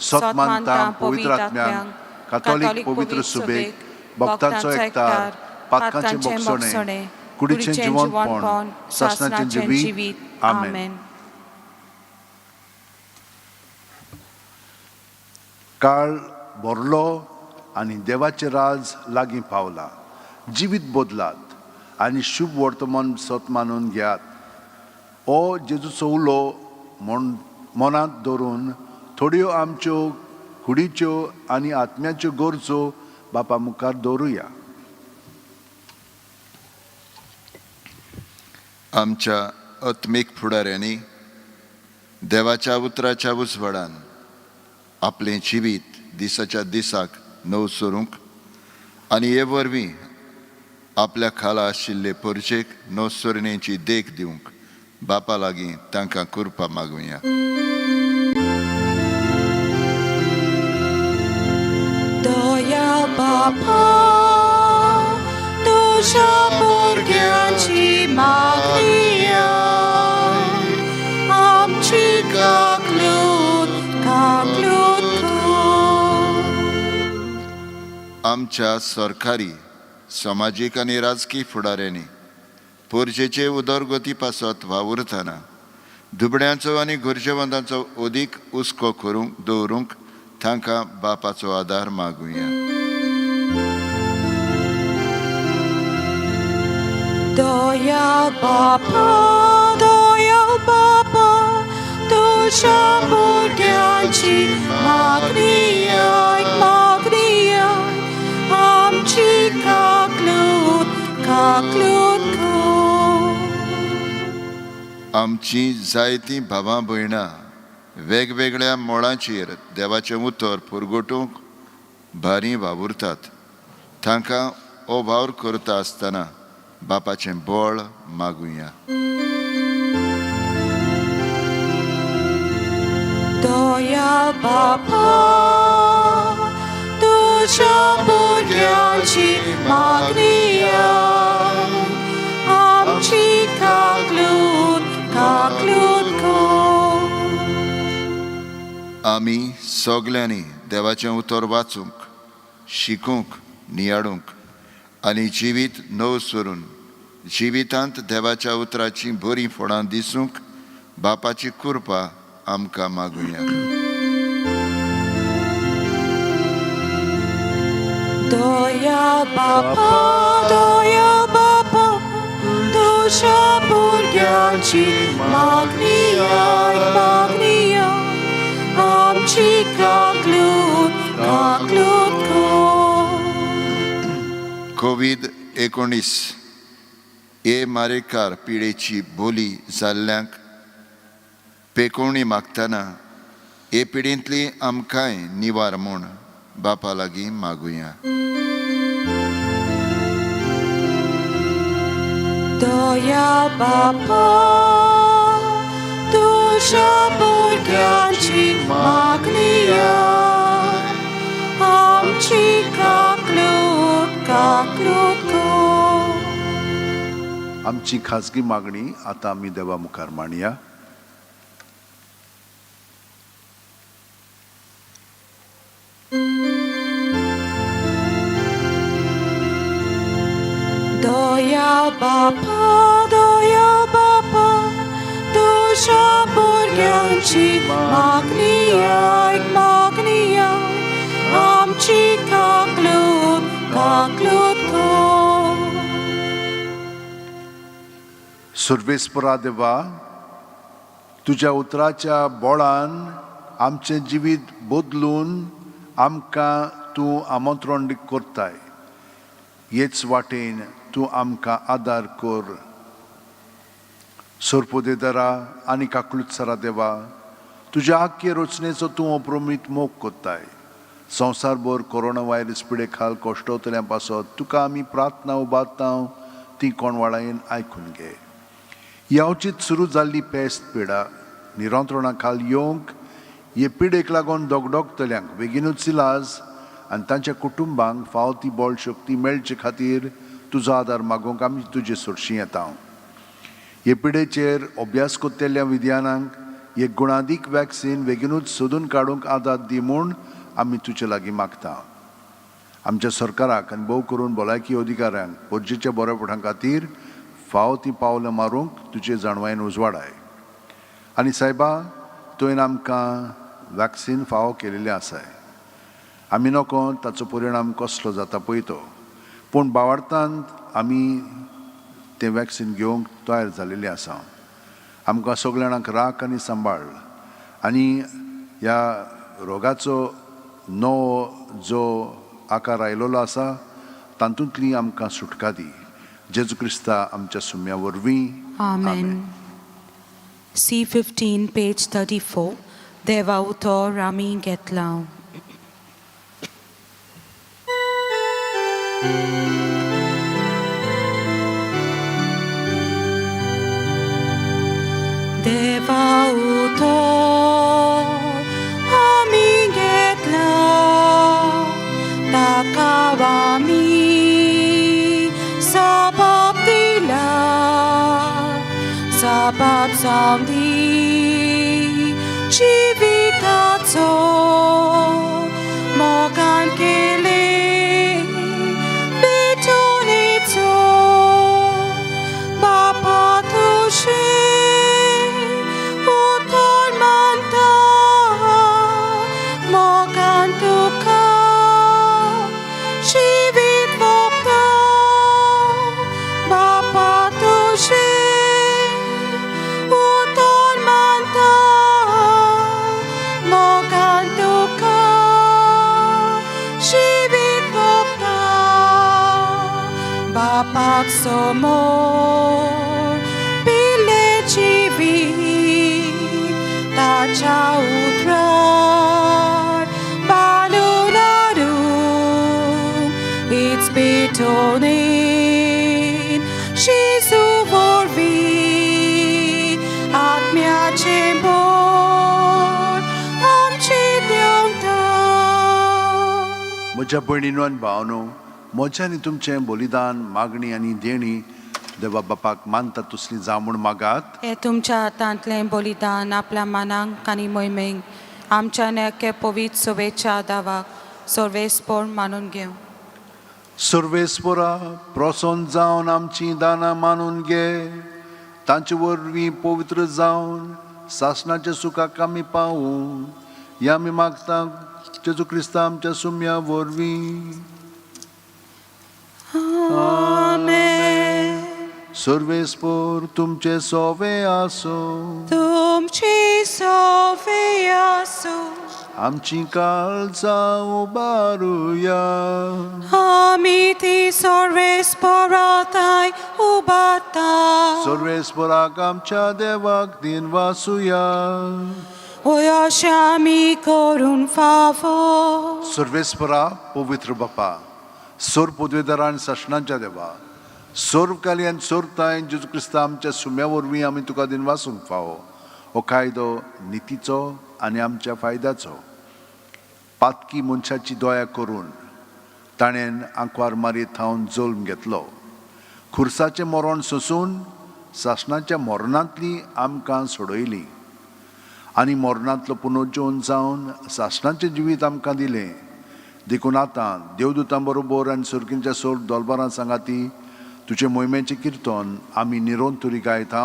सोत मानता पवित्र आत्म्यांक कातोलीक पवित्र सुबेक भक्तांचो एकठार पातकांचे मोगसणे कुडीचें जिवंतपण सासणाचें जिवीत आमेन. काळ भरलो आनी देवाचें राज लागीं पावला जिवीत बदलात आनी शुभ वर्तमान सत मानून घेयात हो जेजूचो उलो मनांत दवरून थोड्यो आमच्यो कुडीच्यो आनी आत्म्याच्यो गरजो बापा मुखार दवरुया. आमच्या आत्मीक फुडाऱ्यांनी देवाच्या उतराच्या उजवाडान आपलें जिवीत दिसाच्या दिसाक नव सोरूंक आनी हे वरवीं आपल्या खाला आशिल्ले परजेक नव सोरण्याची देख दिवंक बापा लागीं तांकां कृपा मागुया. दया बापा तुझ्या भुरग्यांची मागणिया आमची काकलूत आमच्या सरकारी समाजीक आनी राजकी फुडाऱ्यांनी पोरजेचे उदरगती पासत वावुरतना दुबड्यांचो आनी गरजेवंतांचो अदीक हुस्को करूंक दवरूंक तांकां बापाचो आदार मागुया. दया बापा तुझ्या भुरग्यांची मागणिया आमची काकलूत आमची जायतीं भावां भयणां वेगवेगळ्या मोळांचेर देवाचें उतर पुरगोटूंक भारी वावुरतात तांकां हो वावर करता आसतना बापाचें बळ मागुया. दया बापा तुझ्या भुरग्यांची मागणिया आमची काकलूत आमी सगल्यांनी देवाचें उतर वाचूंक शिकूंक नियाडूंक आनी जिवीत नव सोरून जिवितांत देवाच्या उतराची बरी फळां दिसूंक बापाची कृपा आमकां मागुया. दया बापा तुझ्या भुरग्यांची मागणिया आमची काकलूत COVID-19 हे मारेकार पिडेची बोली जाल्ल्यांक पेकोवणी मागतना हे पिडेंतली आमकांय निवार म्हूण बापा लागीं मागुया. दया बापा तुझ्या भुरग्यांची मागणिया आमची काकलूत आमची खाजगी मागणी आता आमी देवा मुखार मांडया. दया बापा तुझ्या भुरग्यांची मागणिया आमची काकलूत सर्वेस्परा देवा तुझ्या उतराच्या बोळान आमचें जिवीत बदलून आमकां तूं आमंत्रण करताय. हेच वाटेन तूं आमकां आदार कर. सोरपोदेदारा आनी काकलुत्सरा देवा तुज्या आख्खे रचनेचो तूं अप्रमीत मोग कोत्ताय. संवसारभर कोरोना व्हायरस पिडे खाल कश्टवतल्यां पासत तुका आमी प्रार्थना उबारता ती कोणवाळायेन आयकून घे. यावचीत सुरू जाल्ली पेस्त पिडा निरंत्रणा खाल येवंक हे पिडेक लागून दोगदोगतल्यांक बेगीनूच इलाज आनी तांच्या कुटुंबांक फावो ती बळ शक्ती मेळचे खातीर तुजो आदार मागूंक आमी तुजे सुरशी येता. हे पिडेचेर अभ्यास कोत्तेल्या विद्यानांक एक गुणादीक वॅक्सीन बेगीनूच सोदून काडूंक आदार दी म्हूण आमी तुजे लागीं मागता. आमच्या सरकाराक आनी भोव करून भलायकी अधिकाऱ्यांक पोरजेच्या बरेपणा खातीर फावो ती पावलां मारूंक तुजे जाणवायेन उजवाडाय. आनी सायबा तुवें आमकां वॅक्सीन फावो केलेलें आसाय. आमी नोको ताचो परिणाम कसलो जाता पळयतो, पूण भावार्थांत आमी तें वॅक्सीन घेवंक तयार जालेलीं आसा. आमकां सगळ्यांक राख आनी सांबाळ आनी ह्या रोगाचो नवो जो आकार आयिल्लो आसा तातूंतली आमकां सुटका दी. जेजू क्रिस्ता आमच्या सुम्या वरवीं. Amen. C15, page 34. Deva utor Rami Getlau. Deva utor Rami Getlau. Takawami sabab tila. Sabab samdi Chivitato Mogan Kele Betonito Bapa Tushe Utor Manta Mogan Tuka Chivit Vopta Bapa Tushe Bapak somor pile chivi tacha utrar balunadu it's betonin shizu vorvi atmia chembor amchi dyongta. म्हज्या भयणीनो आनी भावनो, म्हजें आनी तुमचें बलिदान मागणी आनी देणी देवा बापाक मानता तसली जावं म्हूण मागात. हे तुमच्या हातांतलें बलिदान आपल्या मनांक आनी मोहिमेक आमच्या नेके पवित्र सोबेच्या दावाक सर्वेस्पोर मानून घेवं. सर्वेस्परा प्रसन्न जावन आमची दानां मानून घे. तांचे वरवीं पवित्र जावन सासणाच्या सुखाक आमी पावूं हें आमी मागता जेजू क्रिस्ता आमच्या सुम्या वरवीं. Amen. सर्वेस्पोर तुमचे सोवे आसो. तुमची सोवे आसो. आमची काळजां उबारुया. आमी ती सर्वेस्पोराताय उबारता. सर्वेस्पराक आमच्या देवाक दिन वासुया. अशें आमी करून फावो. सर्वेस्परा पवित्र बापा, सोर पदवेदारां आनी शासनाच्या देवा, सोर्वकाली आनी सोरताय जेजू क्रिस्ता आमच्या सुम्या वरवीं आमी तुका दिन वासूंक फावो. हो कायदो नितीचो आनी आमच्या फायद्याचो. पातकी मनशाची दया करून ताणें आंकवार मारीत थावन जल्म घेतलो. खुर्साचें मरण सोंसून शासनाच्या मरणांतली आमकां सोडयली आनी मरणांतलो पुनर्जीवन जावन शासनाचें जिवीत आमकां दिलें. देखून आतां देवदूतां बरोबर आनी सुर्गींच्या सोर दोलबारां सांगाती तुजे मोहिमेचें किर्तन आमी निरोंतुरी गायता.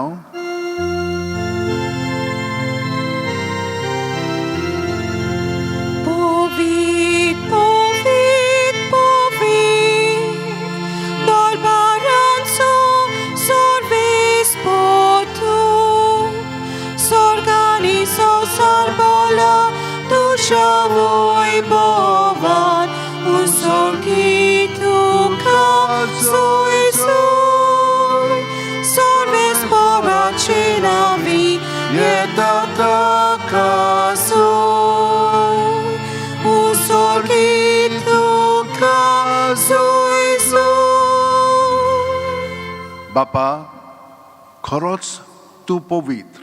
Shavoy bovan usolkitu kazoy soy sorves porachinami yetata kazoy usolkitu kazoy soy. बापा, खरोच तूं पवित्र,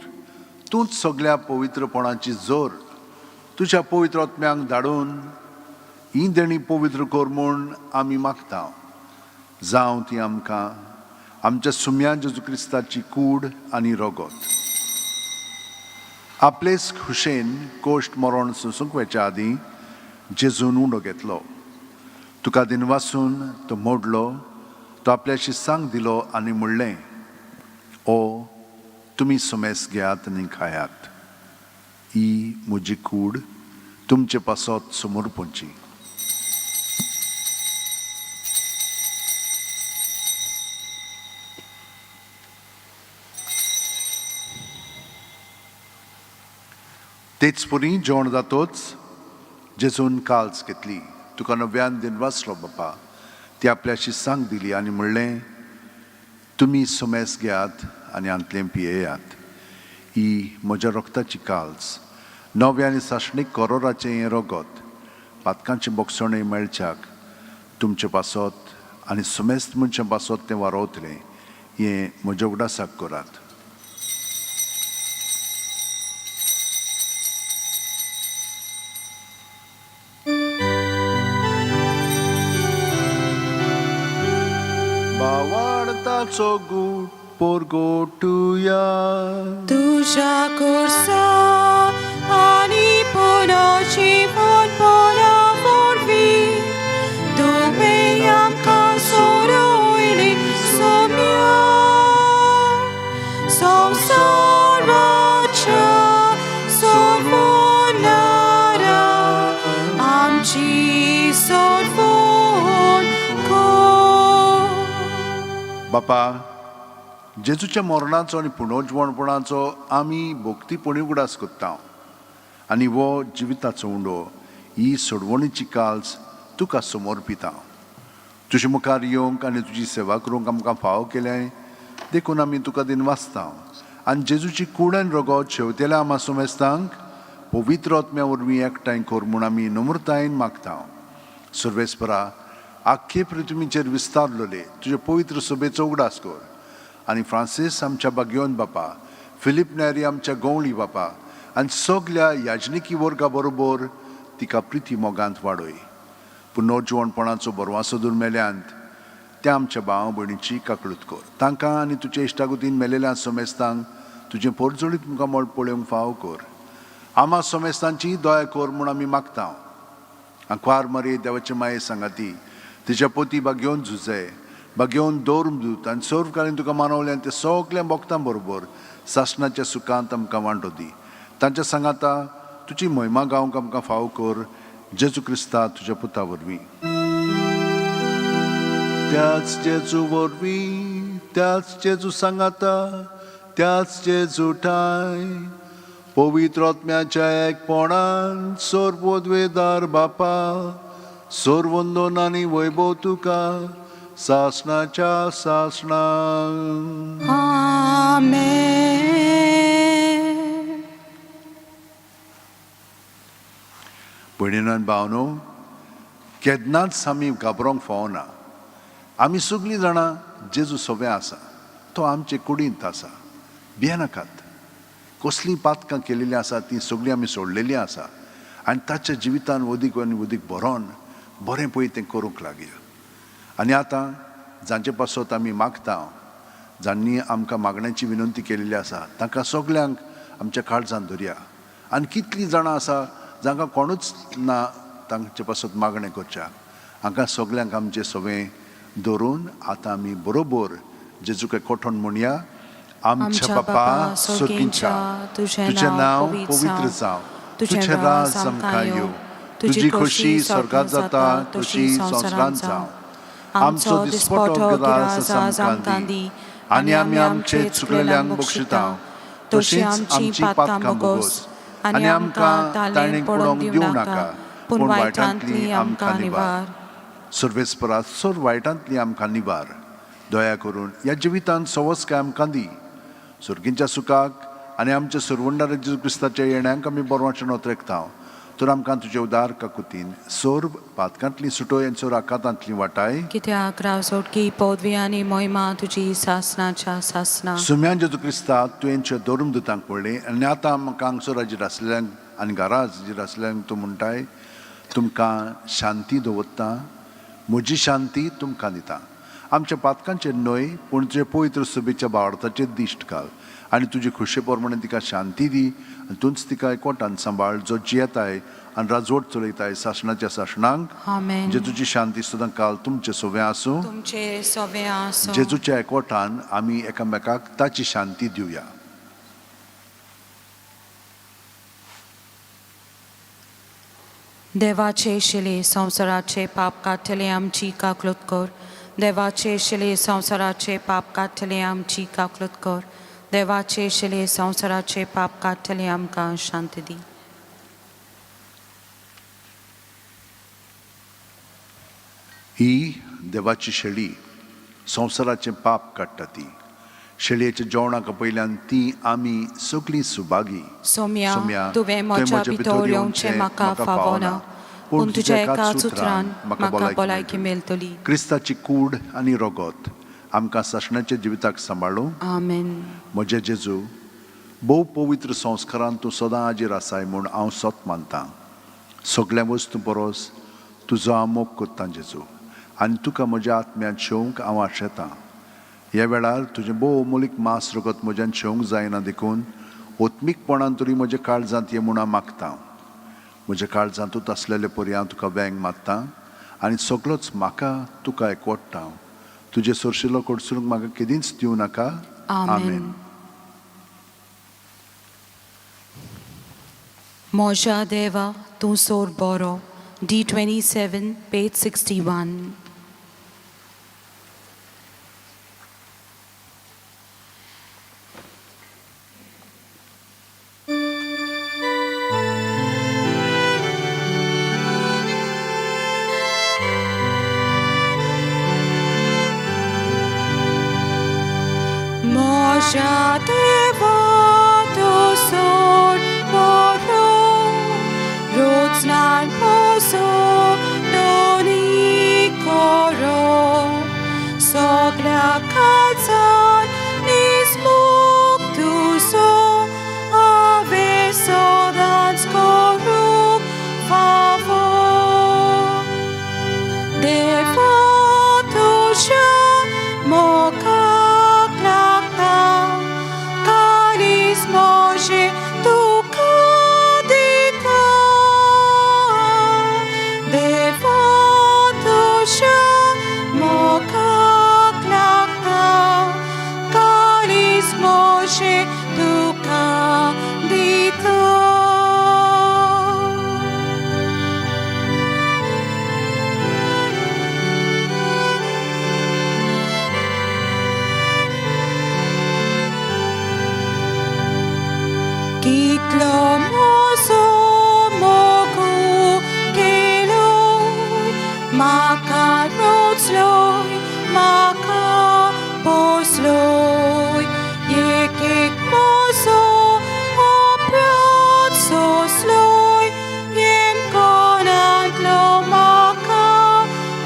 तूंच सगळ्या पवित्रपणाची जोर तुज्या पवित्र आत्म्यांक धाडून ही देणी पवित्र कर म्हूण आमी मागता. जावं ती आमकां आमच्या सुम्या जेजू क्रिस्ताची कूड आनी रगत. आपलेच खुशेन कोश्ट मरण सोंसूंक वयच्या आदीं जेजून उंडो घेतलो. तुका दिनवासून तो मोडलो, तो आपल्या शिसांक दिलो आनी म्हणलें, ओ तुमी सुमेस घेयात आनी खायात. ही म्हजी कूड तुमचे पासत समोर पोंची. तेच परी जेवण जातोच जेजून काल्स घेतली. तुका नव्यान दिनवासलो बापा, ती आपल्या शिसांक दिली आनी म्हणलें, तुमी सुमेस घेयात आनी आंतलें पियेयात. ही म्हज्या रक्ताची काल्स, नव्या आनी साशणीक करोराचें हें रगत, पातकांचें बोगसणें मेळच्याक तुमचे पासत आनी सुमेस्त मनशां पासत तें वारोवतलें. हें म्हज्या उगडासाक करात. बावार्ताचो गूट पोरगोटुया. तुझ्या कुर्सा आणि पोनाची पोट पोना पोरवी तुम्ही आमकां सोडून सोम्या संवसाराच्या सोडवणारा आमची सोडवण कर. बापा, जेजूच्या मरणाचो आनी पुनर्जीवणपणाचो आमी भोक्तीपणी उगडास करता आनी वो जिविताचो उंडो, ही सोडवणीची काल्स तुका समर्पिता. तुजे मुखार येवंक आनी तुजी सेवा करूंक आमकां फाव केलें देखून आमी तुका दिन वाचता. आनी जेजूची कूड आनी रगत शेवतेल्या आमा सुमेस्तांक पवित्र आत्म्या वरवीं एकठांय कर म्हूण आमी नम्रतायेन मागता. सर्वेस्परा, आख्खे पृथ्वीचेर विस्तारलोले तुजे पवित्र सभेचो उगडास कर. आनी फ्रांसीस आमच्या बागयोन बापा, फिलीप नेरी आमच्या गवळी बापा आनी सगळ्या याजनिकी वर्गा बरोबर तिका प्रिती मोगांत वाडय. पुनर्जीवणपणाचो बरवासो दूर मेल्यांत त्या आमच्या भाव भयणीची काकळूत कर. तांकां आनी तुजे इश्टागतीन मेलेल्या सोमेस्तांक तुजें परजोळीत मुखार मोळ पळोवंक फाव कर. आमा सोमेस्तांची दया कर म्हूण आमी मागता. आंकवार मरे देवाचे माये सांगाती, तिच्या पोती बागयोन झुजे, बागयोन दौरमदूत आनी सर्व काळीन तुका मानवलें ते सगळ्या भक्तां बरोबर सासणाच्या सुखांत आमकां वांटो दी. तांच्या सांगाता तुजी महिमा गावंक आमकां फाव कर. जेजू क्रिस्ता तुज्या पुता वरवीं. त्याच जेजू वरवीं, त्याच जेजू सांगाता, त्याच जेजू ठाय पवित्र आत्म्याच्या एकपणान सर्वोद्वेदार बापा, सर्वंदोन आनी वैभव तुका सासणाच्या सासणा. आमेन. भयणीनो आनी भावनो, केन्नाच आमी घाबरोंक फावना. आमी सगळीं जाणां जेजू सोबे आसा, तो आमचे कुडींत आसा. भियेनाकात. कसलीं पातकां केलेलीं आसा तीं सगळीं आमी सोडलेलीं आसा आनी ताच्या जिवितान वदीक आनी वदीक बरोवन बरें पळय तें करूंक लागया. आनी आतां जांचे पासत आमी मागता, जांनी आमकां मागण्याची विनंती केलेली आसा, तांकां सगल्यांक आमच्या काळजांत धरया. आनी कितलीं जाणां आसा जांकां कोणूच ना तांचे पासत मागणें करच्याक, हांकां सगल्यांक आमचें सवें धरून आतां आमी बरोबर जेजूक एकवटून म्हणया. आमच्या बापा सुर्गींच्या, तुजें नांव पवित्र जावं, तुजें राज आमकां येवं, तुजी खोशी स्वर्गांत जाता तशी संवसारांत जावं. आमचो दिसपटो गिरास आज आमकां दी आनी आमी आमचे चुकलेल्यांक बक्षिता तशींच आमची पातकां बोगोस आनी आमकां ताळणेक पडोवंक दिवं नाका, पूण वायटांतली आमकां निवार. सर्वेस्परा, सर वायटांतली आमकां निवार. दया करून ह्या जिवितांत सवस्काय आमकां दी. सुर्गींच्या सुखाक आनी आमच्या सुरवंडार जेजू क्रिस्ताच्या येण्याक आमी बरोवचें नोतरेकता. तर आमकां तुजे उदार काकुतीन सोर पातकांतली सुटोय आनी सोर आकांतांतली वाटाय कित्याक रावसोटकी पदवी आनी मोहिमा तुजी सासनाच्या सासना सुम्यान जेजू क्रिस्ता तुवेंच्या दोरून दुतांक पडले आनी आतां म्हाका हांगसर हाजीर आसल्यांक आनी घरा हाजीर आसल्यांक तूं म्हणटाय तुमकां शांती दवरता म्हजी शांती तुमकां दिता आमच्या पातकांचेर न्हय पूण तुजे पवित्र सुबेच्या बावडताचेर दिश्ट घाल आनी तुजी खुशे प्रमाणे तिका शांती दी आनी तूंच तिका एकवटान सांबाळ जो जियेताय आनी राजवट चलयताय सासणाच्या सासणांक आमेन जेजूची शांती सदां काल तुमचे सोबे आसूं तुमचे सोवे आसूं जेजूच्या एकवटान आमी एकामेकाक ताची शांती दिवया देवाचे शिले संवसाराचे पाप काडटले आमची काकलूत कर देवाचे शिले संवसाराचे पाप काडटले आमची काकलूत कर देवाचे शिले संवसाराचे पाप काडटले आमकां शांती दी ही देवाची शेळी संवसाराचें पाप काडटा ती शेळयेच्या जेवणाक पयल्यान ती आमी सगळीं सुभागी सोम्या तुवें म्हज्या भितर येवचें म्हाका फावना पूण तुज्या एकाच उतरान म्हाका भलायकी मेळटली क्रिस्ताची कूड आनी रगत आमकां सासणाच्या जिविताक सांबाळूं आमेन म्हजे जेजू भोव पवित्र संस्कारान तूं सदां हाजीर आसाय म्हूण हांव सत मानतां सगळ्या वस्तू परस तुजो मोग कोत्ता जेजू आनी तुका म्हज्या आत्म्यान शेवंक हांव आशेतां ह्या वेळार तुजें भोव अमोलीक मास रगत म्हज्यान शेवंक जायना देखून ओत्मीकपणान तरी म्हज्या काळजांत ये म्हूण हांव मागतां म्हज्या काळजांतूच आसलेले परी हांव तुका वेंग मागतां आनी सगळोच म्हाका तुका एकवटता तुजे सोरशिल्लो कडसूरूंक म्हाका केदींच दिवं नाका आमेन मोजा देवा तूं सोर बरो D27 page 61 Moja deva tu sol boro rodznan poso doni koro sogla kalzan nismuk tu so ave sodan skoruk favor deva tu sha moka Može tu kadita Devatoša moka klakta Kalis može tu kadita Kitlo mozo mogu keloi Maka rodsloi, maka posloi Jekik mozo oprat sosloi Jem konant lo maka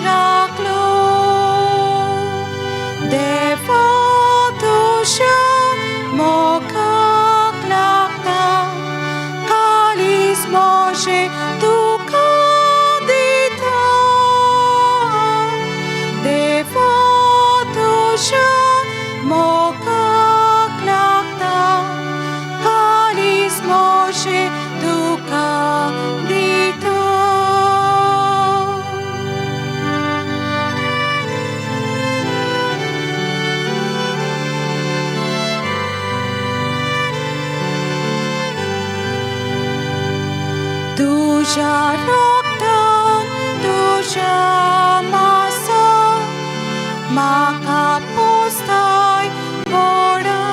rakloi Devatosha moka Može tu kadita Devatoša moka klakta Kalis može tu kadita Tuja roktan, tuja masa Maka postaj bora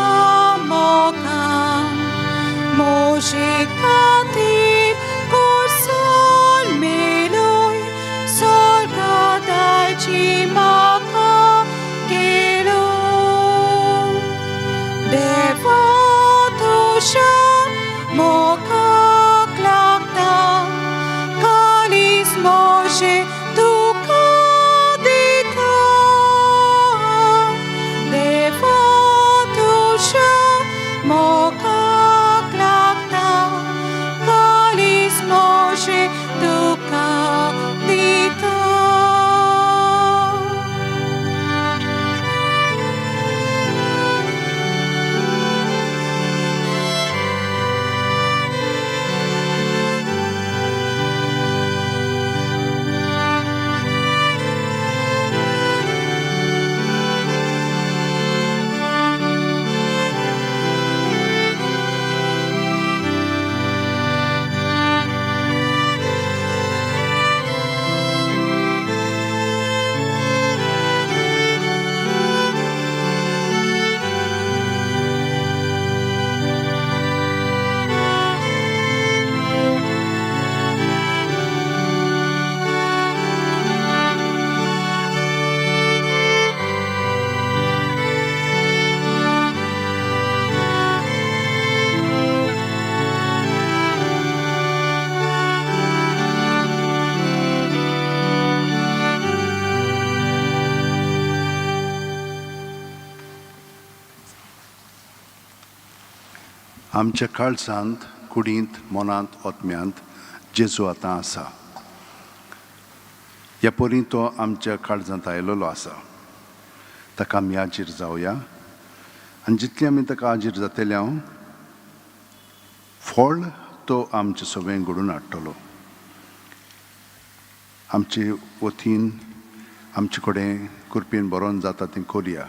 mokam Može katim korsol meloj Sorga dajči maka keloj Devatoša moka klakta आमच्या काळजांत कुडींत मनांत ओतम्यांत जेजू आतां आसा. ह्या परी तो आमच्या काळजांत आयिल्लो आसा. ताका आमी आजीर जावया आनी जितली आमी ताका आजीर जातले फळ तो आमचें सगळें घडोवन हाडटलो. आमचे वतीन आमचे कडेन कृपेन बरोवन जाता तें करया.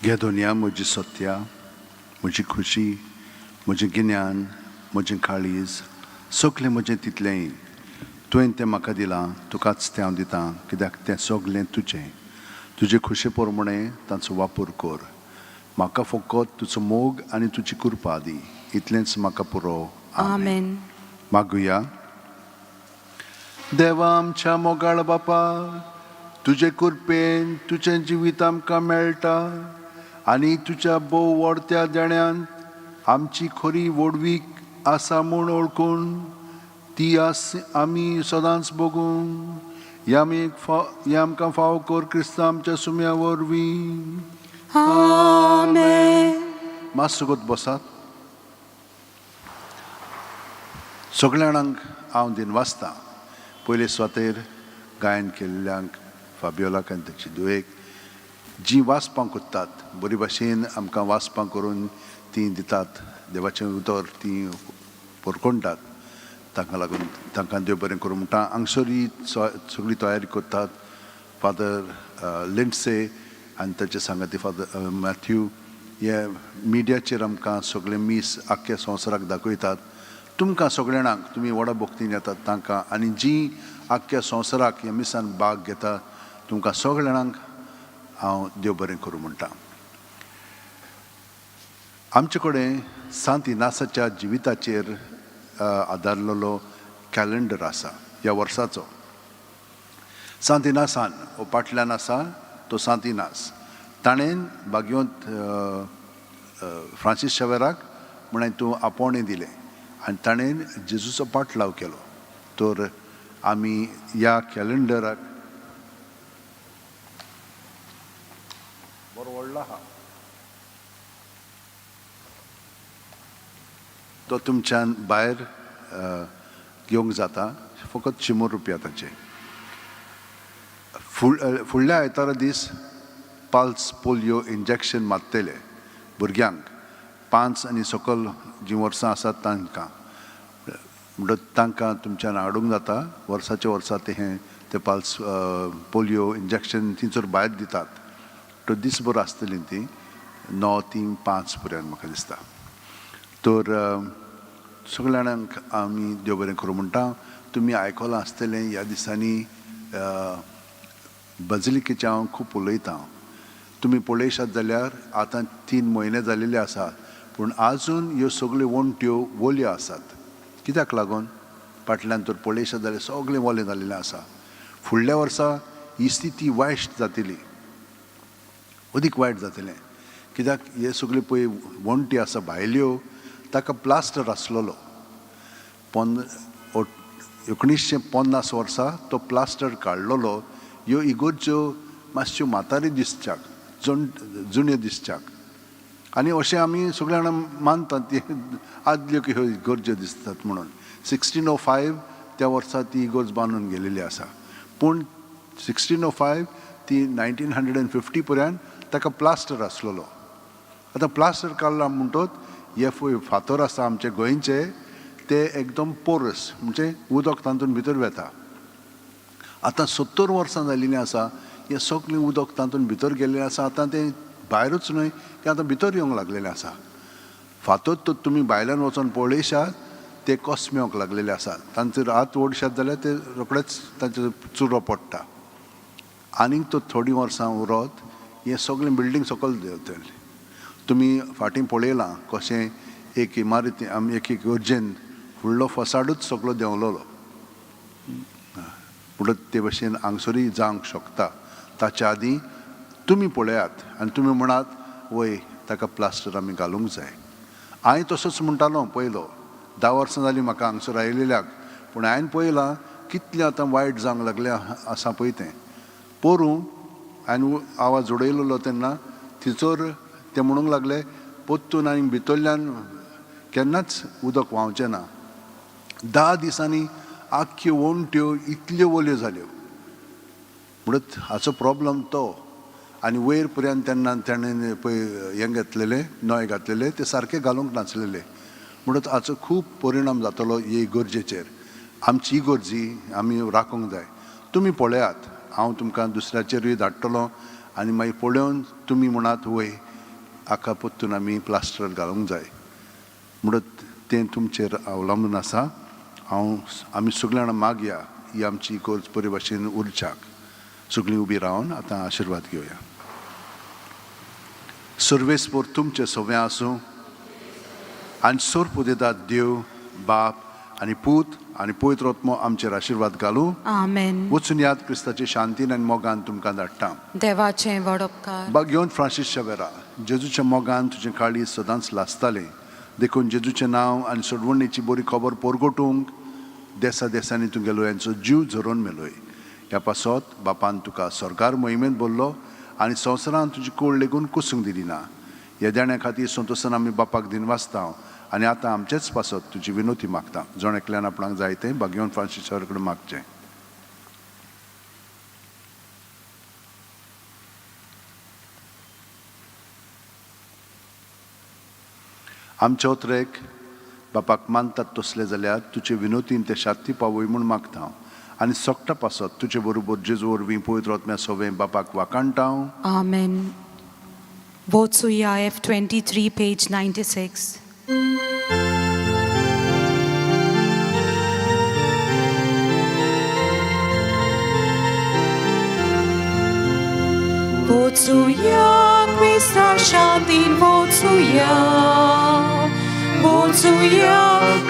घे दोनया म्हजी सत्या, म्हजी खुशी, म्हजें गिन्यान, म्हजें काळीज, सगलें म्हजें तितलेंय तुवें तें म्हाका दिलां, तुकाच तें हांव दितां, कित्याक तें सगलें तुजें. तुजे खुशे प्रमाणें ताचो वापर कर. म्हाका फकत तुजो मोग आनी तुजी कृपा दी. इतलेंच म्हाका पुरो. आमेन. मागुया. देवा आमच्या मोगाळ बापा, तुजे कृपेन तुजें जिवीत आमकां मेळटा आनी तुज्या बोव व्हडत्या देण्यान आमची खरी वडवीक आसा म्हूण ओळखून ती आस आमी सदांच भोगूं. हें आमकां फाव कर क्रिस्तांव आमच्या सुम्या वरवीं. आमेन. मातसो गोत बसात. सगळ्या जाणांक हांव दिन वाचतां. पयले स्वातेर गायन केल्ल्यांक फाबियोलाक आनी ताची दुयेक जीं वाचपाक उत्तात बरे भाशेन आमकां वाचपाक करून तीं दितात. देवाचें उतर तीं परकोणटात. ताका लागून तांकां देव बरें करूं म्हणटा. हांगसरी सगळी तयारी करतात. फादर लिंडसे आनी ताचे सांगाती फादर मॅथ्यू हे मिडियाचेर आमकां सगळे मीस आख्ख्या संवसाराक दाखयतात. तुमकां सगळ्या जाणांक तुमी व्हडा भक्तीन येतात तांकां आनी जीं आख्ख्या संवसाराक ह्या मिसान भाग घेतात तुमकां सगळ्या जाणांक हांव देव बरें करूं म्हणटा. आमचे कडेन सांत इनासाच्या जिविताचेर आदारलेलो कॅलेंडर आसा ह्या वर्साचो. सांत इनासान हो फाटल्यान आसा तो सांत इनास. ताणें बागयोंत फ्रांसीस शेवेराक म्हण हितूं आपोवणें दिलें आनी ताणें जेजूचो पाटलाव केलो. तर आमी ह्या कॅलेंडराक बरो व्हडलो आहा तो तुमच्यान भायर घेवंक जाता. फकत 100 रुपया ताचे. फुडल्या आयतारा दीस पल्स पोलियो इंजेक्शन मारतले भुरग्यांक 5 आनी सकयल जीं वर्सां आसात तांकां. म्हणटच तांकां तुमच्यान हाडूंक जाता. वर्साच्या वर्सा ते पल्स पोलियो इंजेक्शन थंयसर भायर दितात. तो दीसभर आसतलीं ती 9 ते 5 पर्यंत म्हाका दिसता. तर सगळ्या जाणांक आमी देव बरें करूं म्हणटा. तुमी आयकलां आसतलें ह्या दिसांनी बजिलिकेचें हांव खूब उलयतां. तुमी पळयशात जाल्यार आतां 3 म्हयने जालेले आसात पूण आजून ह्यो सगल्यो वण्ट्यो वोल्यो आसात. कित्याक लागून फाटल्यान तर पळयशात जाल्यार सगळें वलें जाल्लें आसा. फुडल्या वर्सा ही स्थिती वायट जातली, अदीक वायट जातलें. कित्याक हे सगळे पळय वण्टी आसा भायल्यो ताका प्लास्टर आसलेलो. 1950 वर्सा तो प्लास्टर काडलेलो. ह्यो इगोर्ज्यो मातश्यो म्हाताऱ्यो दिसच्याक जुन्यो दिसच्याक आनी अशें आमी सगळ्या जाणां मानतात ती आदल्यो ह्यो इगोर्ज्यो दिसतात म्हणून. 1605 त्या वर्सा ती इगोर्ज बांदून गेलेली आसा. पूण 1605 ती 1950 पर्यंत ताका प्लास्टर आसलेलो आतां प्लास्टर काडला म्हणटोच हे फातर आसा आमचे गोंयचे ते एकदम पोरस म्हणजे उदक तातूंत भितर वेता. आतां 70 वर्सां जाल्लीं आसा हें सगळें उदक तातूंत भितर गेल्लें आसा. आतां तें भायरूच न्हय तें आतां भितर येवंक लागलेलें आसा. फातर तर तुमी भायल्यान वचोन पळयशात ते कोस्मेवंक लागलेले आसात. तांचेर हात ओडशात जाल्यार ते रोखडेच तांचेर चुरो पडटा. आनीक तो थोडीं वर्सां उरत हें सगळें बिल्डींग सकयल देंवतलें. तुमी फाटीं पळयलां कशें एक इमारती एक इगर्जेन फुडलो फसाडूच सगळो देंवलोलो. म्हणून ते भशेन हांगसरूय जावंक शकता. ताच्या आदीं तुमी पळयात आनी तुमी म्हणात वय ताका प्लास्टर आमी घालूंक जाय. हांवें तसोच म्हणटालो पयलो 10 वर्सां जालीं म्हाका हांगसर आयिल्ल्याक. पूण हांवें पळयलां कितलें आतां वायट जावंक लागलें आसा पळय तें. पोरूं हांवें आवाज उडयलोलो तेन्ना थिचोर ते म्हणूंक लागले पोत्तून आनी भितरल्यान केन्नाच उदक व्हांवचें ना. 10 दिसांनी आख्ख्यो वणट्यो इतल्यो वल्यो जाल्यो. म्हणून हाचो प्रॉब्लम तो. आनी वयर पर्यंत तेन्ना ताणें पळय हें घेतलेलें नळे घातलेले ते सारके घालूंक नासलेले. म्हणून हाचो खूब परिणाम जातलो हे इगर्जेचेर. आमची इगर्जी आमी राखूंक जाय. तुमी पळयात हांव तुमकां दुसऱ्याचेरूय धाडटलो आनी मागीर पळोवन तुमी म्हणात वय हाका पोत्तून आमी प्लास्टर घालूंक जाय. म्हणून तें तुमचेर अवलंबून आसा. आमी सगळीं जाणां मागया ही आमची इगर्ज बरे भाशेन उरच्याक. सगळीं उबी रावन आतां आशिर्वाद घेवया. सर्वेस्पर तुमचे सगळें आसूं आनी सोर्प दितात देव बाप आनी पूत आनी पवित्र आत्मो आमचेर आशिर्वाद घालूं. आमेन. वचून याद क्रिस्ताचे शांतीन आनी मोगान तुमकां धाडटा. देवाचें व्हड उपकार. भाग्यवंत फ्रांसीस वेरा जेजूच्या मोगान तुजें काळी सदांच लासतालें. देखून जेजूचें नांव आनी सोडवणेची बरी खबर परगटूंक देसा देसांनी तुगेलो यांचो जीव झरोवन मेलोय. ह्या पासत बापान तुका स्वर्गार मोहिमेंत भरलो आनी संवसारान तुजी कूड लेगून कुसूंक दिली ना. ह्या देण्या खातीर संतोशान आमी बापाक दिनवासता आनी आतां आमचेच पासत तुजी विनोती मागता. जण एकल्यान आपणाक जाय तें भाग्यवंत फ्रांसीसा कडेन मागचें. आमच्या उतरेक बापाक मानतात तसले जाल्यार तुजे विनोतीन ते शांती पावय म्हूण मागता. आनी सोगटा पासत तुजे बरोबर जेजू वरवीं पवित्र आत्म्या सवें बापाक वाकाणटा. Amen. Votes EIF 23, page 96. Votsuya, Krista Shantin, Votsuya. Votsuya,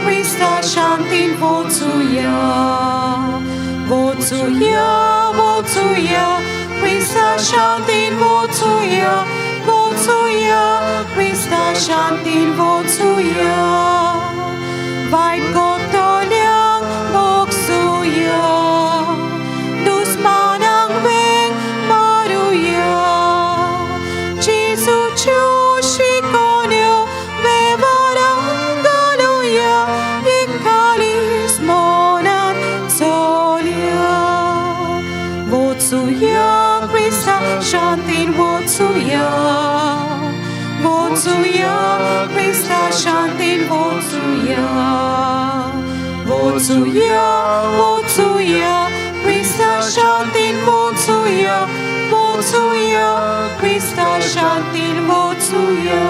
Krista Shantin, Votsuya. Votsuya, Votsuya, Krista Shantin, Votsuya. Votsuya, Krista Shantin, Votsuya. Vaid Gotoliang, Votsuya. Dusmanang Veng, Maruya. Jesu Chushikonyo, Vevarangaluya. Ikalis Monan Solia. Votsuya, Krista Shantin, Votsuya. Votsuya, Krista Shantin, Votsuya. Votsuya, Votsuya, Krista Shantin, Votsuya. Votsuya, Krista Shantin, Votsuya.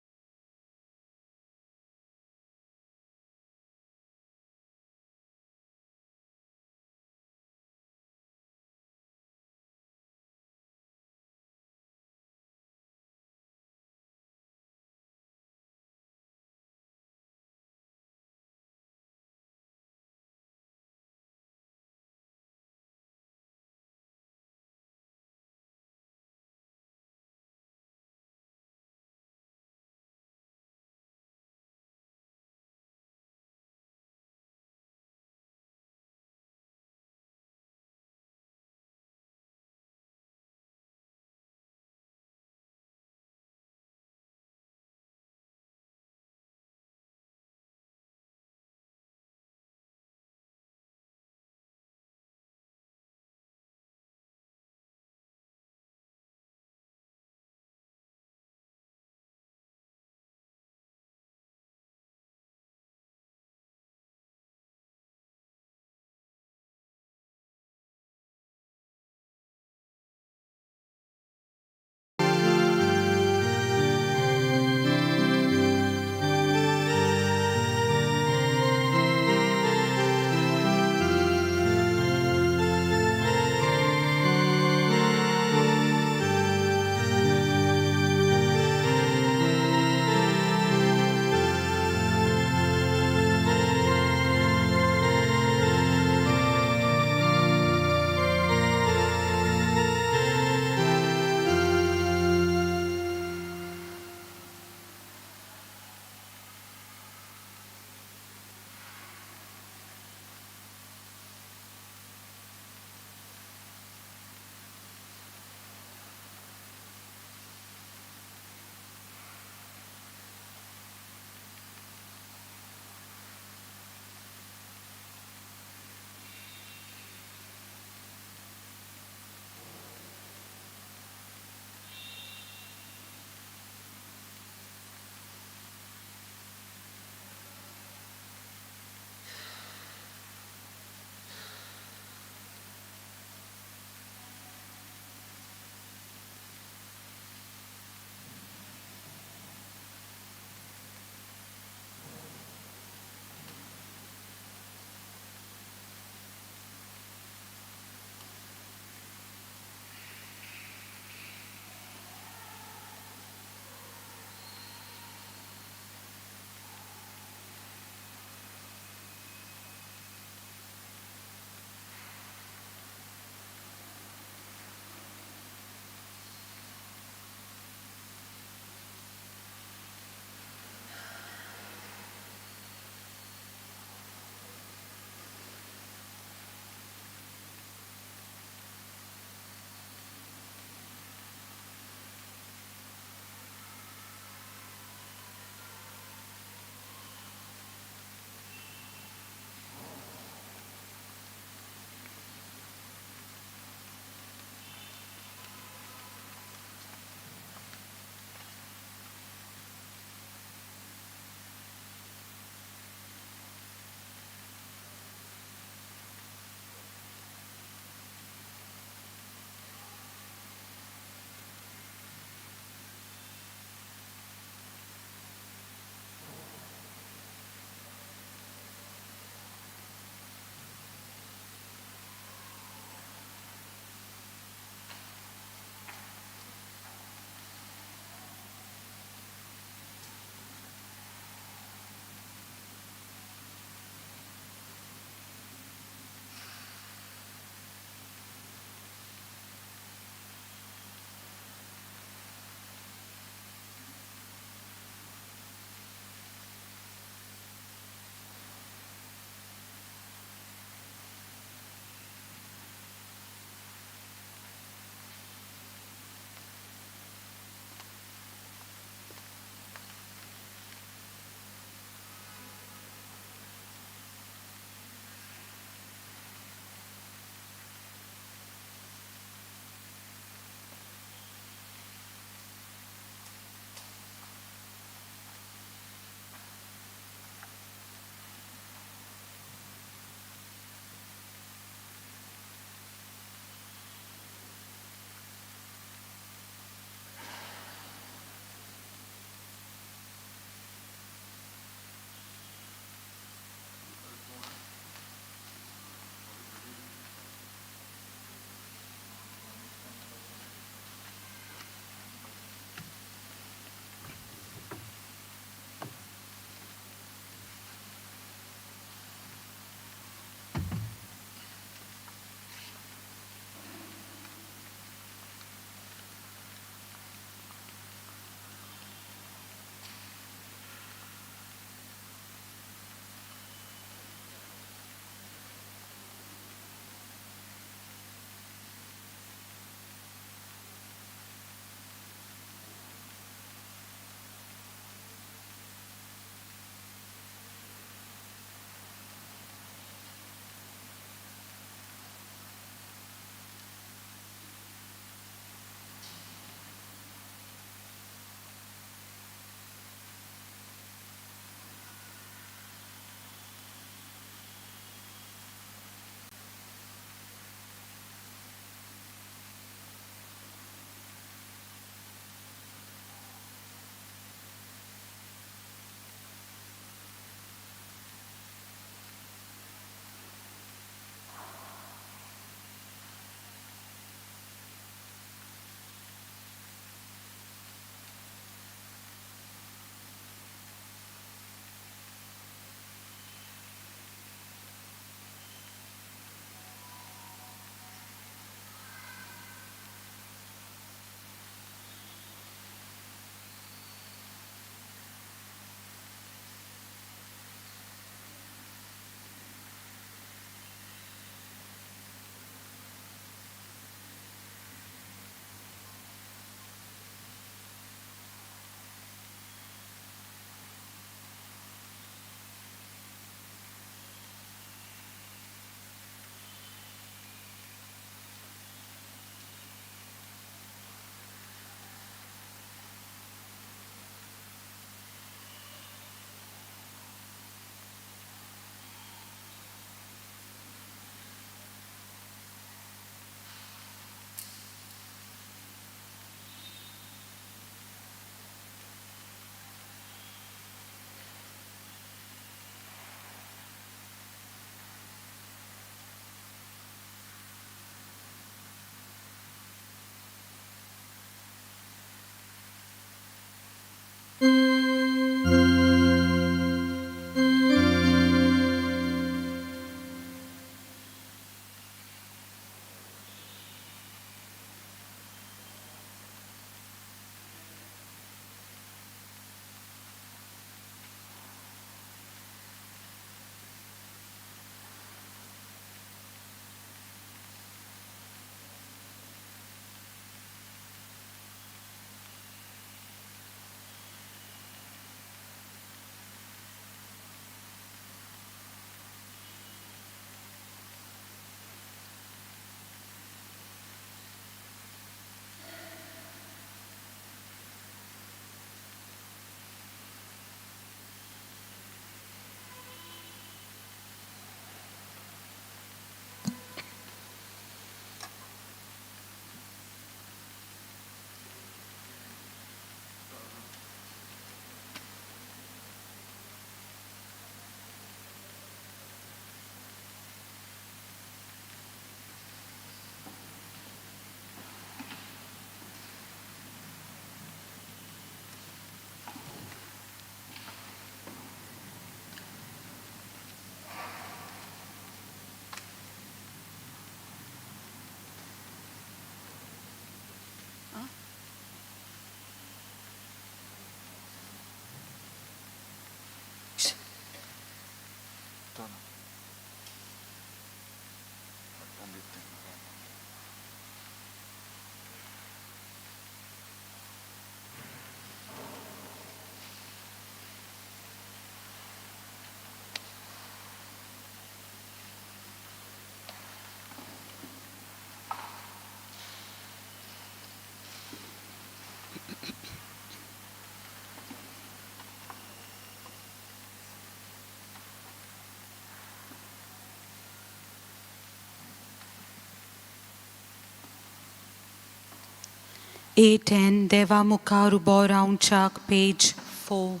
A10 Deva Mukha Rubo Round Chuck, page 4.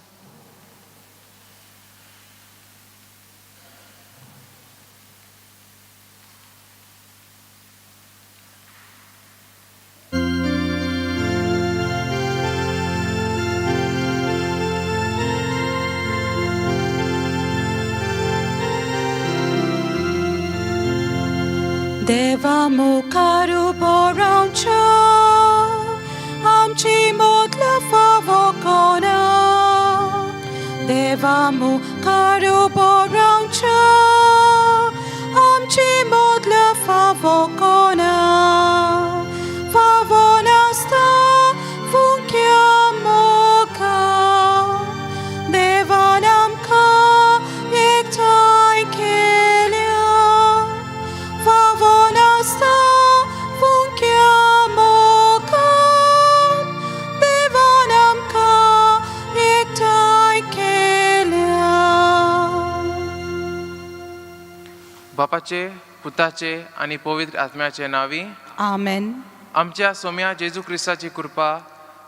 Deva Mukha Rubo Round Chuck, आमची मोदला फावो कोना. Deva Mukha Rubo Round Chuck, आमची मोदला फावो कोना. Fawo nasta funkia moka. Deva namka ektai kelia. Fawo nasta funkia moka. Deva namka ektai kelia. बापाचे, पुताचे आणि पवित्र आत्म्याचे नावी. Amen. आमच्या सोम्या जेजू ख्रिस्ताची कृपा,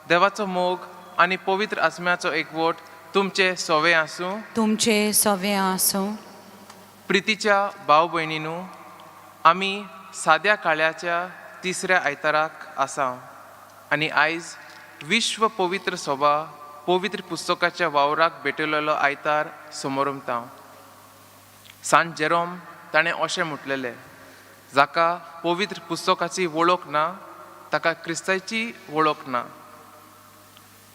देवाचो मोग आणि पवित्र आत्म्याचो एकवट तुमचे सोवे आसूं. तुमचे सवे आसो. प्रितीच्या भाव भयणीनू, आमी साद्या काळ्याच्या तिसऱ्या आयताराक आसा आणि आयज विश्व पवित्र सभा पवित्र पुस्तकाच्या वावराक भेटलेलो आयतार समोरुमता. सांत जेरोम ताणें अशें म्हटलेलें, जाका पवित्र पुस्तकाची वळख ना ताका क्रिस्ताची वळख ना.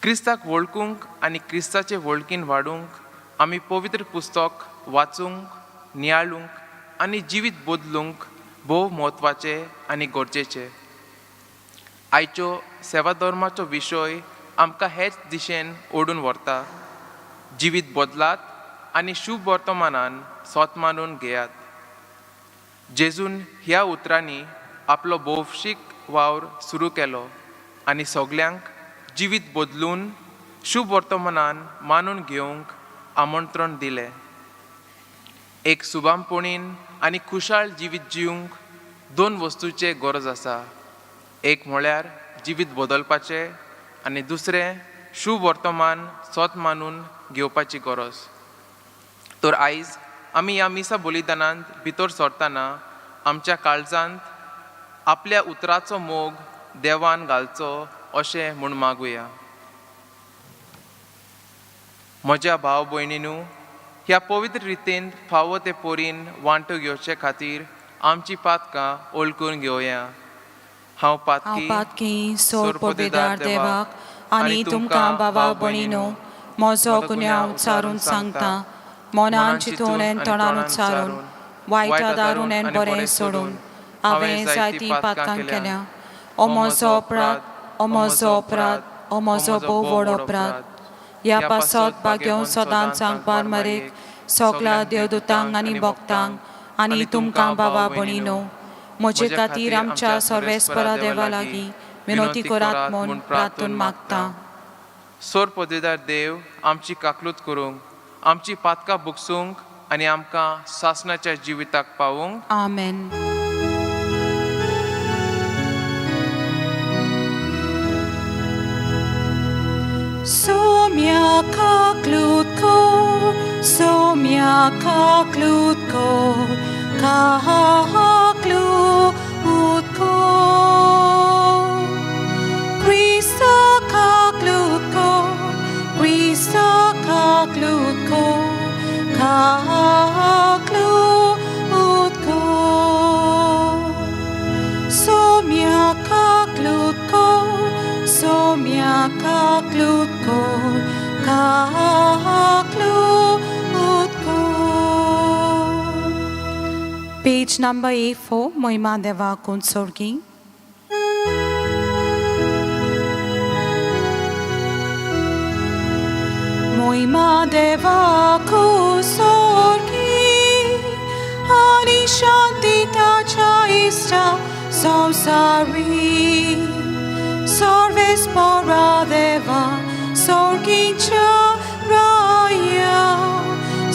क्रिस्ताक वळखूंक आनी क्रिस्ताचे वळखीन वाडूंक आमी पवित्र पुस्तक वाचूंक, नियाळूंक आनी जिवीत बदलूंक भोव म्हत्वाचे आनी गरजेचे. आयच्यो सेवा धर्माचो विशय आमकां हेच दिशेन ओडून व्हरता. जिवीत बदलात आनी शुभ वर्तमानान स्वत मानून घेयात. जेजून ह्या उतरांनी आपलो भौशीक वावर सुरू केलो आनी सगल्यांक जिवीत बदलून शुभ वर्तमानान मानून घेवंक आमंत्रण दिलें. एक सुबामपणीन आनी खुशाल जिवीत जिवंक दोन वस्तूचे गरज आसा. एक म्हळ्यार जिवीत बदलपाचें आनी दुसरें शुभ वर्तमान स्वत मानून घेवपाची गरज. तर आयज आमी ह्या मिसा बलिदानांत भितर सरतना आमच्या काळजांत आपल्या उतराचो मोग देवान घालचो अशें म्हूण मागुया. म्हज्या भाव भयणीनू, ह्या पवित्र रितीन फावो ते पोरीन वांटो घेवचे खातीर आमची पातकां ओळखून घेवया. हांव पातकी सोर पदवेदार देवाक आनी तुमकां भावा भयणीनो म्हजो गुन्यांव उच्चारून सांगता. मोनान चिंतून आनी तोंडान उच्चारून, वायटा दारून आनी बरें सोडून हांवें जायतीं पातकां केल्या. हो म्हजो अपराध, हो म्हजो अपराध, हो म्हजो भोव व्हड अपराध. ह्या पासत भाग्यो सदांच सांगपार मरेक सगळ्या देवदूतांक आनी भक्तांक आनी तुमकां भावा भयणीनो म्हजे खातीर आमच्या सर्वेस्परा देवा लागीं विनोती करात म्हूण प्रार्थून मागता. सोर पदवेदार देव आमची काकलूत करूंक, आमची पातकां भुगसूंक आनी आमकां सासणाच्या जिविताक पावूंक. आमेन. Somia kaklut kor, somia kaklut kor, kaklut kor. Krista kaklut kor, Krista kaklut kor, kaklut kor. Somia kaklut kor, somia kaklut kor, kaklut kor. Page number A4, Moima Deva Kunsorgi. Moima Deva Kunsorgi, Ani Shanti Tacha Ista Samsari. Sarvespara Deva Sorgincha Raya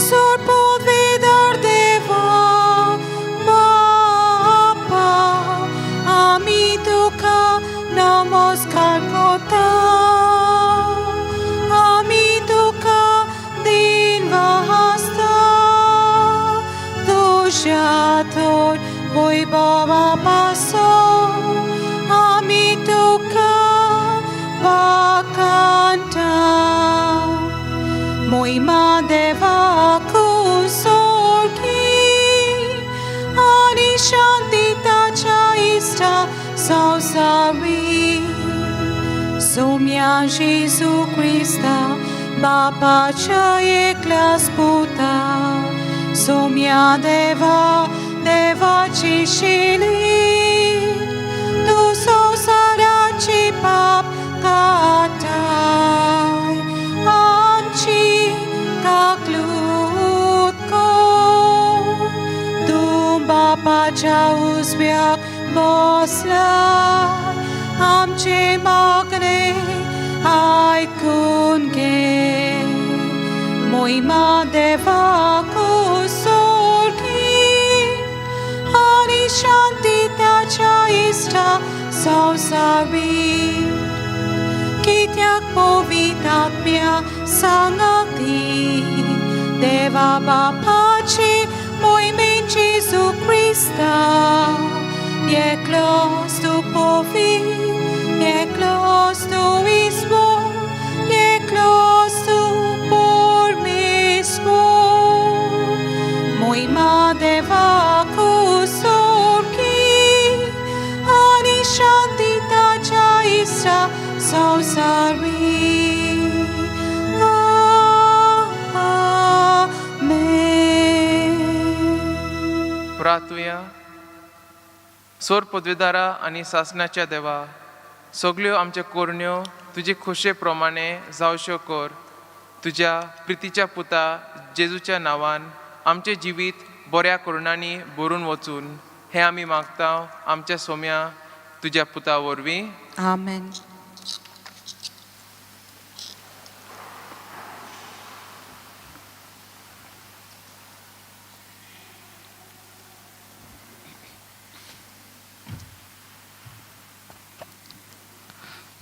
Sorpodvedar Deva Bapa Ami Duka Namaskar मोहिमा देवा कुसोरकी आणि शांती ताच्या इष्टा संसारी सौम्या जेजू ख्रिस्ता बापाच्या एकल्याच पुता सौम्या देवा देवाची शिली तू संसाराची पाप काटाय आमची काकलूत कर तू बापाच्या उजव्याक बसलाय आमचे मागणे ऐकून घे मोहिमा देवा कुसोरकी आणि शांती त्याच्या इष्टा संसारी कित्याक पवित्रात्म्या सांगती देवा बापाची मोहिमेन जेजू ख्रिस्ता एकलोच तू पवित्र एकलोच तू ईश्वर एकलोच तू परमेश्वर मोहिमा देवा कुसोरकी आणि शांती ताच्या इष्टा संसारी आमेन. प्रार्थूया. सोर पदवीदारा आणि शासनाच्या देवा सगळ्यो आमच्या कोरण्यो तुजे खोशे प्रमाणे जावश्यो कर तुझ्या प्रितीच्या पुता जेजूच्या नांवान आमचे जिवीत बऱ्या करुणांनी भरून वचून हे आमी मागता आमच्या सोम्या तुझ्या पुता वरवीं आमेन.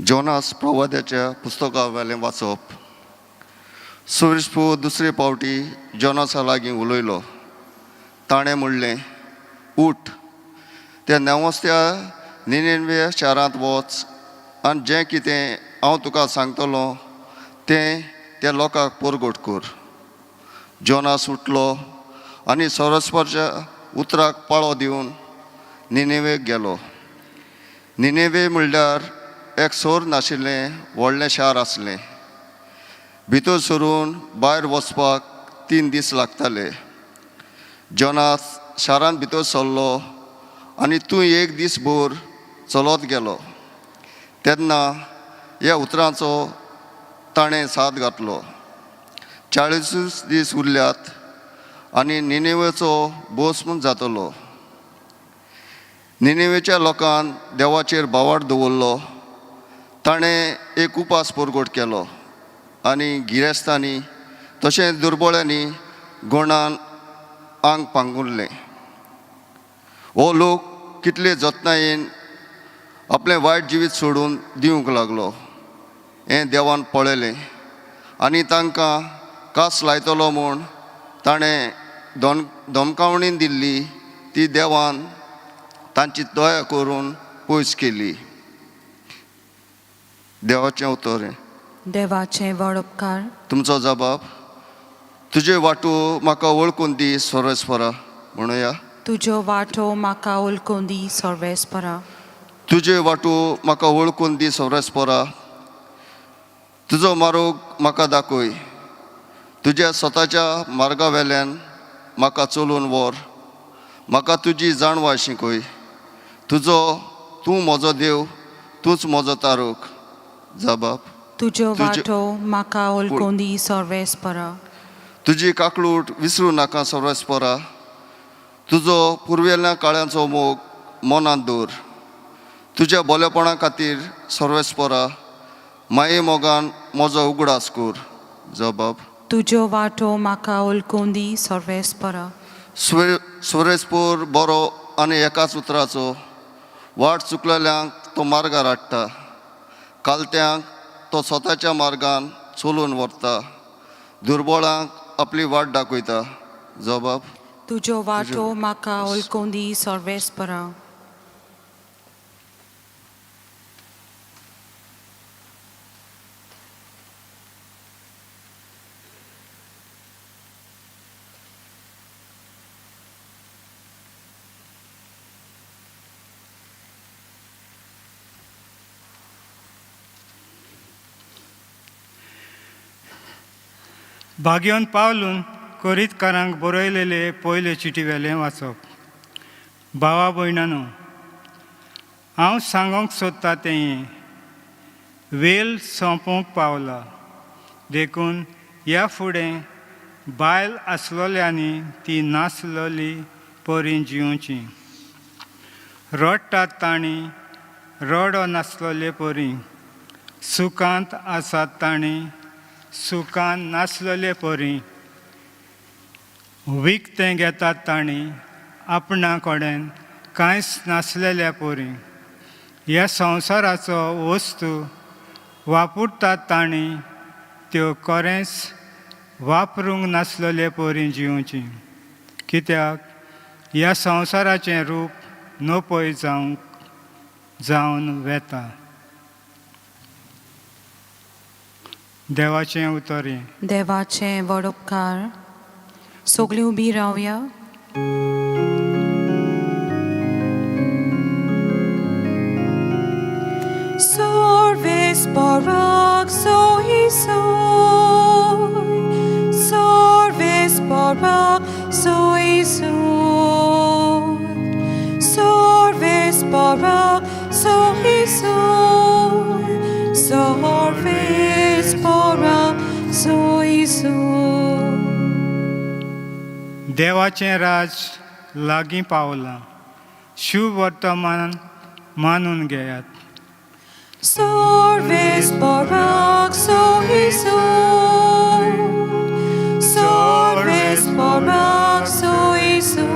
जोनास प्रवाद्याच्या पुस्तका वेलें वाचप. सुरेशपू दुसरे पावटी जोनासा लागीं उलयलो. ताणें म्हणलें, उठ, त्या नेवस्त्या निनेवे शारांत वच आनी जें कितें हांव तुका सांगतलो तें त्या लोकांक परगट कर. जोनास उठलो आनी सरस्वराच्या उतराक पाळो दिवन निनेवेक गेलो. निनेवे म्हणल्यार एक सोर नाशिल्लें व्हडलें शार आसलें. भितर सरून भायर वचपाक 3 दीस लागताले. जोनास शारांत भितर सरलो आनी तूं 1 दीस भर चलत गेलो. तेन्ना ह्या उतरांचो ताणें साद घातलो. 40 दीस उरल्यात आनी निनेवेचो भस्म जातलो. निनेवेच्या लोकान देवाचेर बावाड दवरलो. ताणें एक उपास परगट केलो आनी गिरेस्तांनी तशेंच दुर्बळ्यांनी गुणान आंग पांगुरलें. हो लोक कितले जतनायेन आपलें वायट जिवीत सोडून दिवंक लागलो. हें देवान पळयलें आनी तांकां कास लायतलो म्हूण ताणें धमकावणी दिल्ली ती देवान तांची दया करून पयस केली. देवाचें उतर. देवाचें व्हड उपकार. तुमचो जबाब. तुजे वाटो म्हाका वळखून दी सर्वेस्परा. म्हणुया. तुजो वाटो म्हाका वळखून दी सर्वेस्परा. तुजे वाटो म्हाका वळखून दी सर्वेस्परा. तुजो मार्ग म्हाका दाखय. तुज्या स्वताच्या मार्गा वेल्यान म्हाका चलून व्हर. म्हाका तुजी जाणवाय शिकय. तूं म्हजो देव, तूंच म्हजो तारूक. जबाब. तुजो वाटो म्हाका वळखून दी सर्वेस्परा. तुजी काकलूट विसरूं नाका सर्वेस्परा. तुजो पुर्वेल्या काळ्यांचो मोग मनांत दवर. तुज्या बरेपणा खातीर सर्वेस्परा माये मोगान म्हजो उगडास कर. जबाब. तुजो वाटो म्हाका वळखून दी सर्वेस्परा. सुरेशपूर बरो आनी एकाच उतराचो. वाट चुकलेल्यांक तो मार्गार हाडटा. कालत्यांक तो स्वताच्या मार्गान चलून व्हरता. दुर्बळांक आपली वाट दाखयता. जबाब. तुजो वाटो म्हाका वळखून दी सर्वेस्परा. भाग्योन पावलून कोरीतकारांक बरयलेले पयले चिटीवेलें वाचप. भावा भयणांनो, हांव सांगूंक सोदतां तें वेल सोंपूंक पावला. देखून ह्या फुडें बायल आसलोल्यांनी ती नासलोली परी जिवची. रडटात तांणी रडो नासलोले परी, सुखांत आसात तांणी सुखान नासलोले परी, विकतें घेतात तांणी आपणा कडेन कांयच नासलेल्या परी. ह्या संवसाराचो वस्तू वापरतात तांणी त्यो खरेंच वापरूंक नासलोले परी जिवची. कित्याक ह्या संवसाराचें रूप नपय जावन वेता. देवाचें उतर हें. देवाचें व्हड उपकार. सगळीं उबी रावया. Sorves barak soisoi, sorves barak soisoi, sorves barak soisoi, sorves barak soisoi. देवाचें राज लागीं पावलां. शुभ वर्तमान मानून घेयात. Sorves barak soisoi, sorves barak soisoi,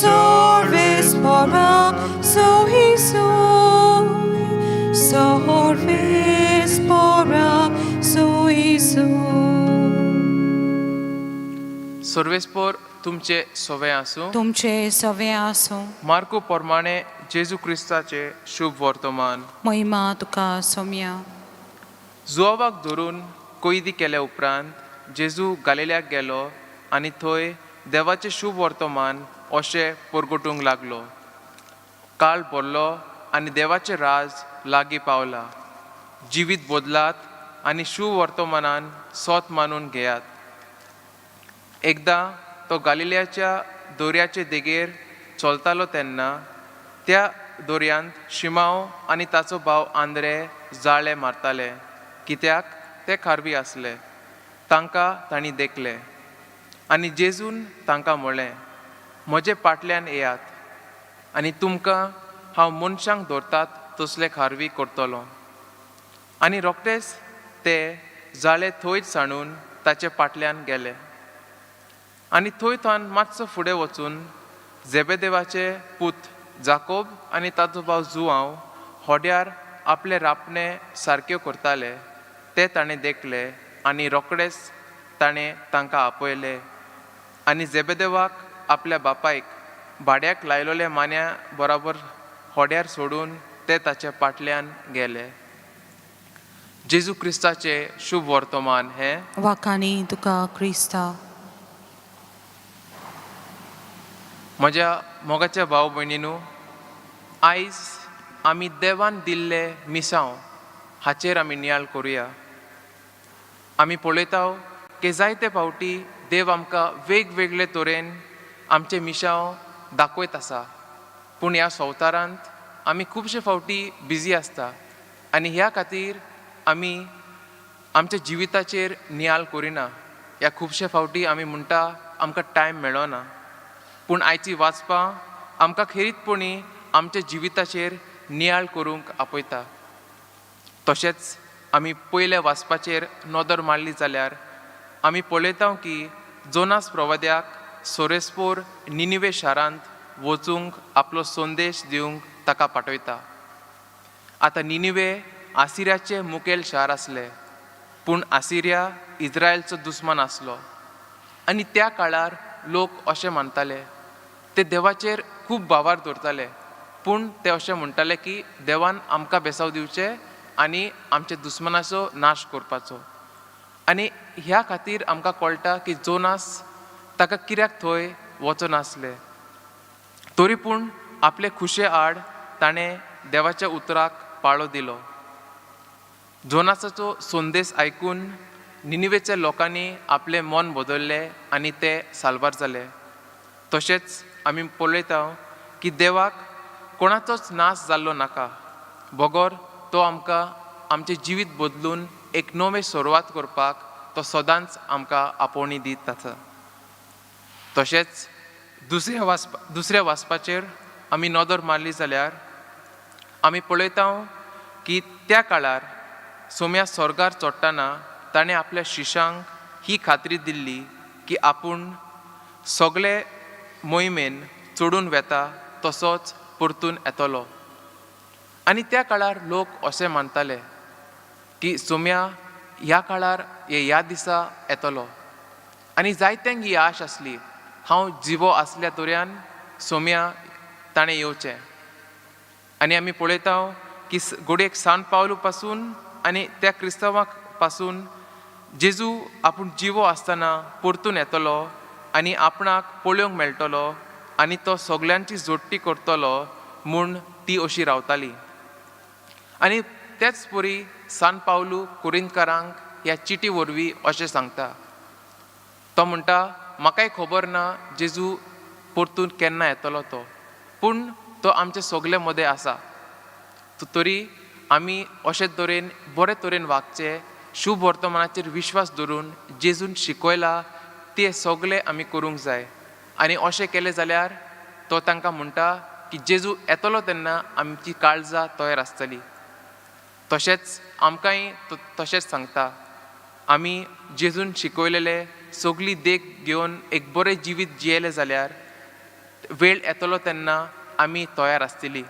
sorves barak soisoi, sorves barak soisoi. सर्वेस्पोर तुमचे सोवे आसूं. तुमचे सवे आसूं. मार्को प्रमाणे जेजू क्रिस्ताचे शुभ वर्तमान. महिमा तुका सोम्या. जुवावाक धरून कोयदी केल्या उपरांत जेजू गालिल्याक गेलो आनी थंय देवाचें शुभ वर्तमान अशें परगटूंक लागलो. काळ भरलो आनी देवाचें राज लागीं पावला. जिवीत बदलात आनी शुभ वर्तमानान सोत मानून घेयात. एकदां तो गालिल्याच्या दोर्याचे देगेर चलतालो तेन्ना त्या दोर्यांत शिमाव आनी ताचो भाव आंद्रे जाळे मारताले, कित्याक ते खारवी आसले. तांकां तांणी देखले आनी जेजून तांकां म्हळें, म्हजे फाटल्यान येयात आनी तुमकां हांव मनशांक धरतात तसले खारवी करतलो. आनी रोखडेच ते जाळे थंयच सांडून ताचे फाटल्यान गेले. आनी थंय थावन मातसो फुडें वचून झेबेदेवाचे पूत जाकोब आनी ताचो भाव जुआंव होड्यार आपले रापणे सारक्यो करताले ते ताणें देखले आनी रोखडेच ताणें तांकां आपयले. आनी झेबेदेवाक आपल्या बापायक भाड्याक लायलोल्या मान्या बरोबर होड्यार सोडून ते ताचे फाटल्यान गेले. जेजू क्रिस्ताचे शुभ वर्तमान हें. वाखाणी तुका क्रिस्ता. म्हज्या मोगाच्या भाव भयणींनो, आयज आमी देवान दिल्ले मिसांव हाचेर आमी नियाळ करुया. आमी पळयता की जायते फावटी देव आमकां वेगवेगळे तरेन आमचे मिसांव दाखयत आसा. पूण ह्या संवसारांत आमी खुबशे फावटी बिजी आसता आनी ह्या खातीर आमी आमच्या जिविताचेर नियाळ करिना. ह्या खुबशे फावटी आमी म्हणटा आमकां टायम मेळना. पूण आयची वाचपां आमकां खेरीतपणी आमच्या जिविताचेर नियाळ करूंक आपयता. तशेंच आमी पयल्या वाचपाचेर नदर मारली जाल्यार आमी पळयता की जोनास प्रवाद्याक सोरेस्पोर निनिवे शारांत वचूंक आपलो संदेश दिवंक ताका पाठयता. आतां निनिवे आसिरियाचें मुखेल शार आसलें, पूण आसिरिया इज्रायलचो दुस्मान आसलो. आनी त्या काळार लोक अशें मानताले, ते देवाचेर खूब भावार दवरताले, पूण ते अशें म्हणटाले की देवान आमकां बेसाव दिवचे आनी आमच्या दुस्मनाचो नाश करपाचो. आनी ह्या खातीर आमकां कळटा की जोनास ताका कित्याक थंय वचनासले. तरी पूण आपले खुशे आड ताणें देवाच्या उतराक पाळो दिलो. जोनासाचो संदेश आयकून निनिवेच्या लोकांनी आपले मन बदलले आनी ते साल्वार जाले. तशेंच आमी पळयता की देवाक कोणाचोच नाश जाल्लो नाका. बगोर तो आमकां आमचें जिवीत बदलून एक नवे सुरवात करपाक तो सदांच आमकां आपोवणी दीत आसा. तशेंच दुसऱ्या वाचपाचेर आमी नदर मारली जाल्यार आमी पळयता की त्या काळार सोम्या स्वर्गार चडटाना ताणें आपल्या शिश्यांक ही खात्री दिल्ली की आपूण सगळे मोहिमेन चडून वेता तसोच परतून येतलो. आनी त्या काळार लोक अशें मानताले की सोम्या ह्या काळार ह्या दिसा येतलो. आनी जायत्यांक ही आश आसली हांव जिवो आसल्या तोऱ्यान सोम्या ताणें येवचें. आनी आमी पळयता की घोडयेक सान पावलू पासून आनी त्या क्रिस्तांवाक पासून जेजू आपूण जिवो आसतना परतून येतलो आनी आपणाक पळोवंक मेळटलो आनी तो सगल्यांची जोडटी करतलो म्हूण ती अशी रावताली. आनी तेच परी सान पावलू कुरिंदकारांक ह्या चिटी वरवीं अशें सांगता. तो म्हणटा म्हाकाय खबर ना जेजू परतून केन्ना येतलो तो, पूण तो आमचे सगळे मदें आसा. तरी आमी अशे तरेन बरे तरेन वागचे, शुभ वर्तमानाचेर विश्वास दवरून जेजून शिकयला ते सगळे आमी करूंक जाय. आनी अशें केलें जाल्यार तो तांकां म्हणटा की जेजू येतलो तेन्ना आमची काळजां तयार आसतली. तशेंच आमकांय तशेंच सांगता आमी जेजून शिकयलेले सगळी देख घेवन एक बरें जिवीत जियेलें जाल्यार वेळ येतलो तेन्ना आमी तयार आसतली.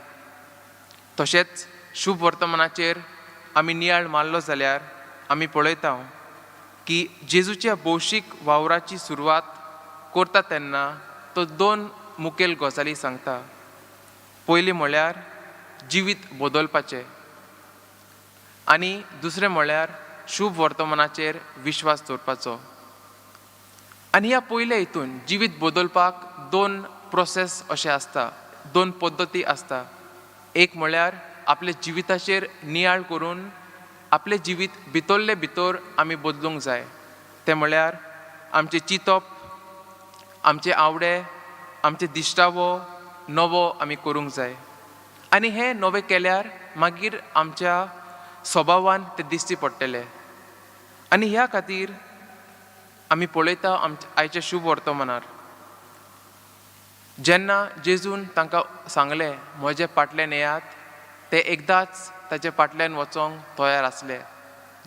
तशेंच शुभ वर्तमानाचेर आमी नियाळ मारलो जाल्यार आमी पळयता की जेजूच्या भौशीक वावराची सुरवात करता तेन्ना तो 2 मुखेल गजाली सांगता. पयली म्हळ्यार जिवीत बदलपाचें आनी दुसरें म्हळ्यार शुभ वर्तमानाचेर विश्वास दवरपाचो. आनी ह्या पयल्या हितून जिवीत बदलपाक 2 प्रोसेस अशें आसता, 2 पद्दती आसता. एक म्हळ्यार आपल्या जिविताचेर नियाळ करून आपलें जिवीत भितरले भितर आमी बदलूंक जाय. तें म्हळ्यार आमचें चिंतप, आमचे आवडे, आमचे दिश्टावो नवो आमी करूंक जाय. आनी हें नवें केल्यार मागीर आमच्या स्वभावान तें दिसची पडटलें. आनी ह्या खातीर आमी पळयता आयच्या शुभ वर्तमानार जेन्ना जेजून तांकां सांगलें म्हजे फाटल्यान येयात, ते एकदांच ताचे फाटल्यान वचोंक तयार आसले.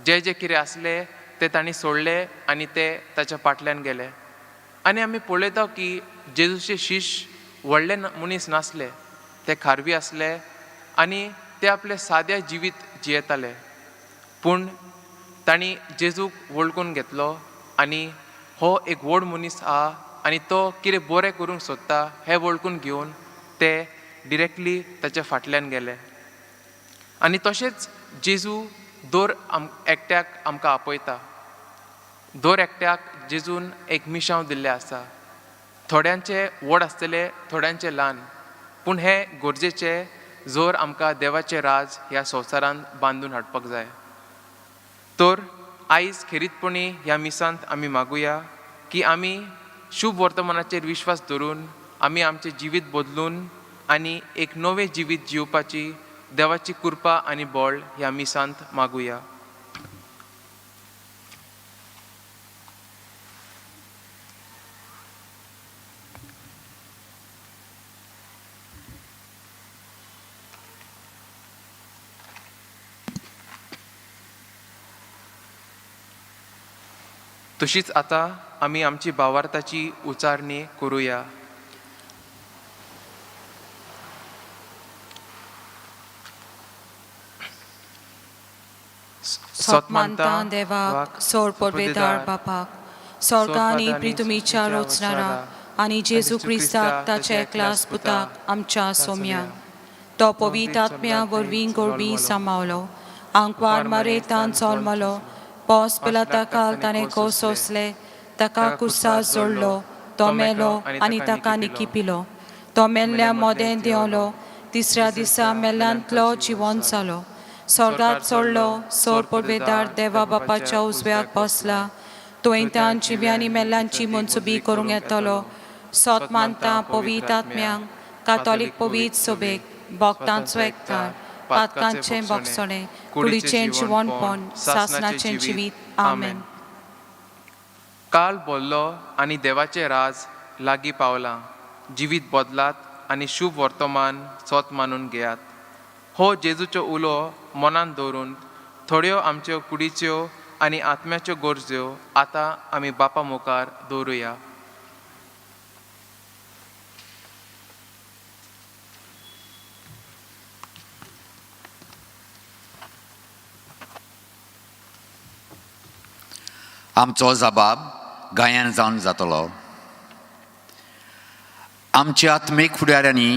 जे कितें आसले ते तांणी सोडले आनी ते ताच्या फाटल्यान गेले. आनी आमी पळयता की जेजूचे शिश्य व्हडले मनीस नासले, ते खारवी आसले आनी ते आपले साद्या जिवीत जियेताले. पूण तांणी जेजूक वळखून घेतलो आनी हो एक व्हड मनीस आहा आनी तो कितें बरें करूंक सोदता हें वळखून घेवन ते डिरेक्टली ताच्या फाटल्यान गेले. आनी तशेंच जेजू दर एकट्याक आमकां आपयता. दर एकट्याक जेजून एक मिशांव दिल्लें आसा. थोड्यांचे व्हड आसतले, थोड्यांचे ल्हान, पूण हें गरजेचें जर आमकां देवाचें राज ह्या संवसारांत बांदून हाडपाक जाय. तर आयज खेरीतपणी ह्या मिसांत आमी मागुया की आमी शुभ वर्तमानाचेर विश्वास दवरून आमी आमचें जिवीत बदलून आनी एक नवें जिवीत जिवपाची देवाची कृपा आनी बळ ह्या मिसांत मागुया. तशीच आतां आमी आमची भावार्थाची उचारणी करुया. सतमानता देवाक, सोड पडवेदार बापाक, स्वर्गांनी प्रितुमीच्या रोचणारा आनी जेजू क्रिस्ताक ताच्या एकल्याच पुताक आमच्या सोम्याक, तो पवित्र आत्म्या वरवीं गोरवीं सांबाळलो, आंकवार मरेतान जल्मलो, पोस पिलाता काल ताणें को सोंसले, ताका कुर्सार जोडलो, तो मेलो आनी ताका निकिपिलो, तो मेल्ल्या मोदें देंवलो, तिसऱ्या दिसा मेल्ल्यांतलो जिवंत जालो, स्वर्गात चडलो सोर पदवेदार देवा बापाच्या उजव्याक बसला तुयेंतांची आनी मेल्लांची मनसुबी करूंक येतलो सोत मानता पवित्र आत्म्यांक कातोलीक पवित्र सभेक भक्तांचो एकठांय पातकांचें बगसणें कुडीचें जिवणपण सासणाचें जिवीत आमेन. काल बोल्लो आनी देवाचें राज लागीं पावलां. जिवीत बदलात आनी शुभ वर्तमान सोत मानून घेयात. हो जेजूचो उलो मनान दवरून थोड्यो आमच्यो कुडीच्यो आनी आत्म्याच्यो गरज्यो आतां आमी बापा मुखार दवरुया. आमचो जबाब गायन जावन जातलो. आमच्या आत्मीक फुडाऱ्यांनी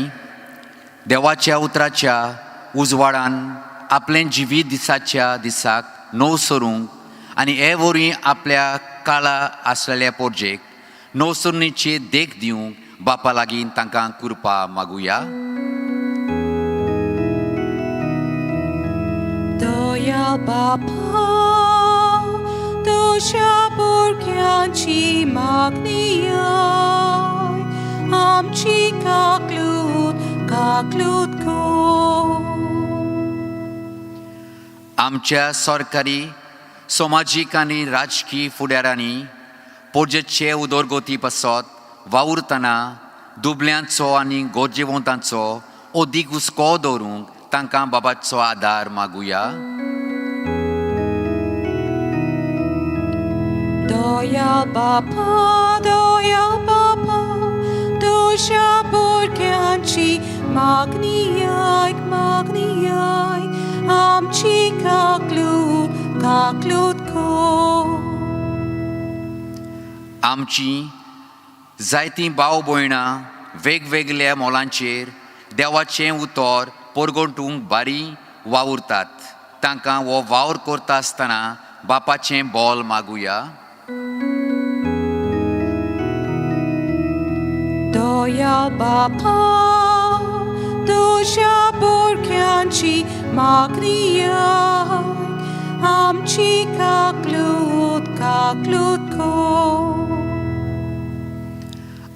देवाच्या उतराच्या उजवाडान आपलें जिवीत दिसाच्या दिसाक णव सरूंक आनी हे वरी आपल्या काळा आसलेल्या पोरजेक णव सरणीची देख दिवंक बापा लागीं तांकां कृपा मागुया. दया बापा तुझ्या भुरग्यांची मागणी आमची काकलूत कर. आमच्या सरकारी समाजीक आनी राजकीय फुडाऱ्यांनी पोरजेचे उदरगती पासत वावुरतना दुबल्यांचो आनी गरजेवंतांचो अदीक हुस्को दवरूंक तांकां बाबाचो आदार मागुया. दया बापा तुझ्या भुरग्यांची मागणी आमची काकलूत कर. आमची जायतीं भाव भयणां वेगवेगळ्या मोलांचेर देवाचें उतर परगटूंक बारी वावुरतात. तांकां हो वावर करता आसतना बापाचें बोल मागुया. दया बापा तुझ्या भुरग्यांची मागणी आमची काकलूत कर.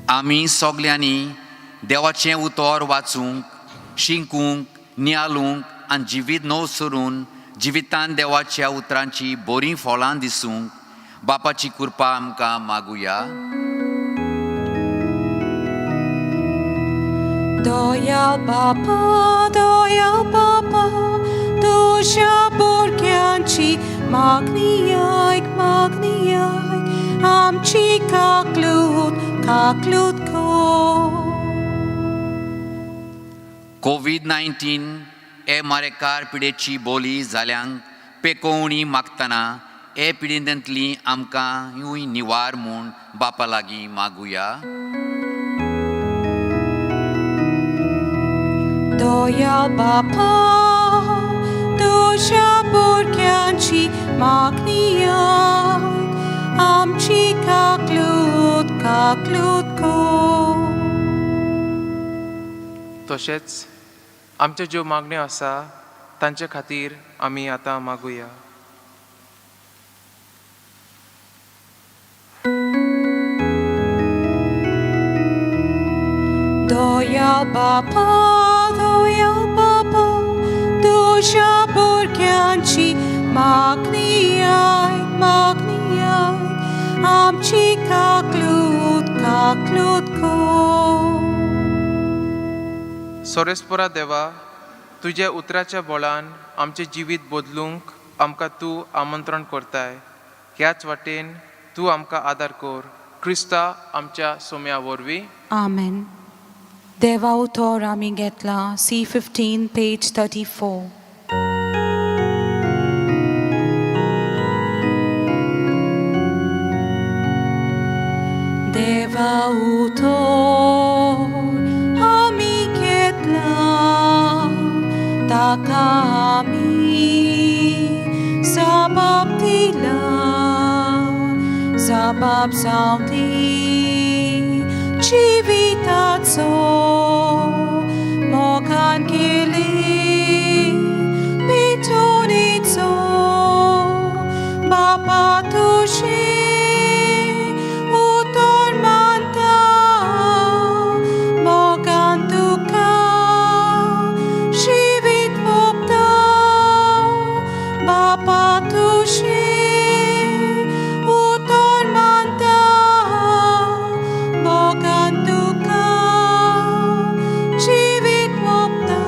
आमी सगल्यांनी देवाचें उतर वाचूंक शिंकूंक नियालूंक आनी जिवीत णव सरून जिवितान देवाच्या उतरांची बरीं फळां दिसूंक बापाची कृपा आमकां मागुया. दया बापा तुझ्या भुरग्यांची मागणी आमची काकलूत कर. कोविड-19 हे मारेकार पिडेची बोली जाल्यांक पेकोवणी मागतना हे पिडेंतली आमकां निवार म्हूण बापा लागीं मागुया. दया बापा तुझ्या भुरग्यांची मागणी आमची काकलूत कर. तशेंच आमच्यो ज्यो मागण्यो आसा तांचे खातीर आमी आतां मागुया. दया बापा तुझ्या भुरग्यांची मागणी आमची काकलूत कर. सोरेस्परा देवा, तुज्या उतराच्या बोळान आमचें जिवीत बदलूंक आमकां तूं आमंत्रण करताय. ह्याच वाटेन तूं आमकां आदार कर. क्रिस्ता आमच्या सोम्या वरवीं. आमेन. देवा उतर आमी घेतला C15 पेज 34. देवा उतर आमी घेतला ताका आमी जबाब दिला. जबाब जावं जिविताचो मोगान केले भितर तुझे उतर मानता मोगान तुका जीवित मुक्ता बापा तुझे उतर मानता मोगान तुका जीवित मुक्ता.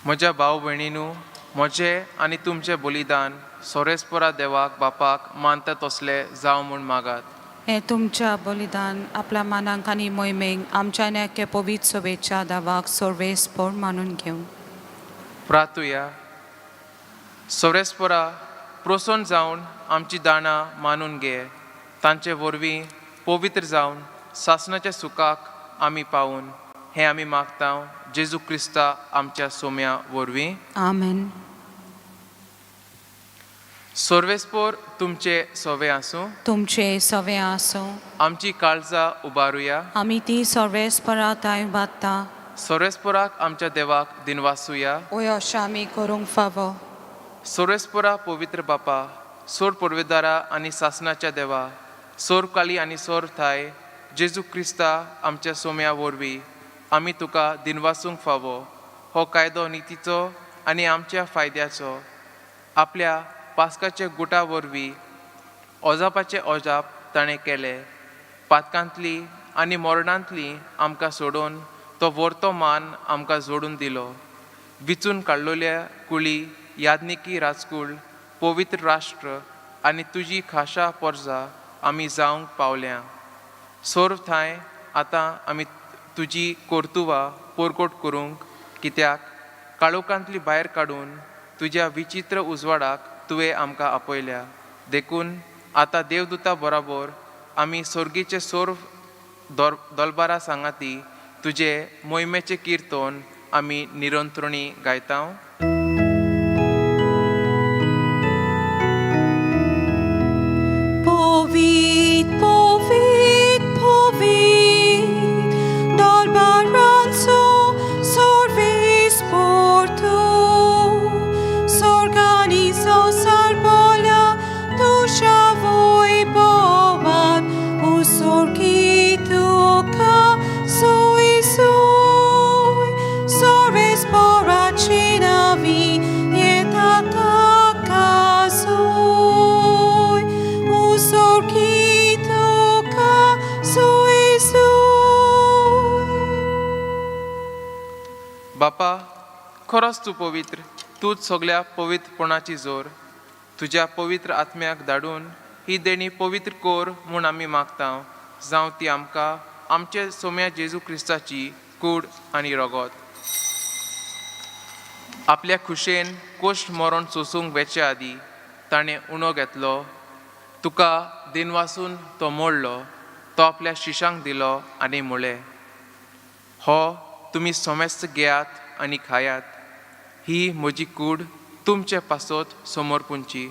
म्हज्या भाव भयणीनू म्हजें आनी तुमचें बलिदान सोरेस्परा देवाक बापाक मानता तसलें जावं म्हूण मागात. हे तुमच्या बलिदान आपल्या मानांक आनी मोहिमेक आमच्या नेके पवित्र सोबेच्या देवाक सर्वेस्पर मानून घेऊ. प्रार्थुया. सोरेस्परा प्रसन्न जावन आमची दाणां मानून घे. तांचे वरवीं पवित्र जावन सासणाच्या सुखाक आमी पावून हें आमी मागता जेजू क्रिस्ता आमच्या सोम्या वरवीं. आमेन. सर्वेस्पर तुमचे सोवे आसूं. तुमचे सवे आसूं. आमची काळजां उबारुया. आमी ती सर्वेस्पराताय बात्ता. सोरेस्पराक आमच्या देवाक दिनवासुया. ओय अशें आमी करूंक फावो. सोरेस्परा पवित्र बापा, सोर परवेदारा आनी सासणाच्या देवा, सोर काली आनी सोर थाय जेजू क्रिस्ता आमच्या सोम्या वरवीं आमी तुका दिनवासूंक फावो. हो कायदो नितीचो आनी आमच्या फायद्याचो. आपल्या पास्काचे गुटा वरवीं ओजापाचे ओजाप ताणें केले. पातकांतली आनी मोरणांतली आमकां सोडून तो व्हरतो मान आमकां जोडून दिलो. विचून काडलोल्या कुळी यादनिकी राजकूळ, पवित्र राष्ट्र आनी तुजी खाशा परजा आमी जावंक पावल्या. सोर्व थाय आतां आमी तुजी कर्तुवां पोरकोट करूंक, कित्याक काळोखांतली भायर काडून तुज्या विचित्र उजवाडाक तुवें आमकां आपयल्या. देखून आतां देवदूता बरोबर आमी सर्गीचे सोर्व दोलबारा सांगाती तुजे मोहिमेचें किर्तन आमी निरंतरुणी गायता. Povit, povit, povit, dolbaranzo, sorvis portu, sorganizo sarbola, dusha voi boban, usorgituka, soi soi, sorvis poracina vi, yetata soi, usorgituka, soi soi. बापा, खरोच तूं पवित्र. तूंच सगळ्या पवित्रपणाची जोर. तुज्या पवित्र आत्म्याक धाडून ही देणी पवित्र कोर म्हूण आमी मागता. जावं ती आमकां आमचे सोम्या जेजू क्रिस्ताची कूड आनी रगत. आपल्या खुशेन कोश्ट मरण सोसूंक वेचे आदीं ताणें उणो घेतलो. तुका दिनवासून तो मोडलो. तो आपल्या शिशांक दिलो आनी म्हळें, हो तुमी सोमेस्त घेयात आनी खायात. ही म्हजी कूड तुमचे पासत समर्पूंची.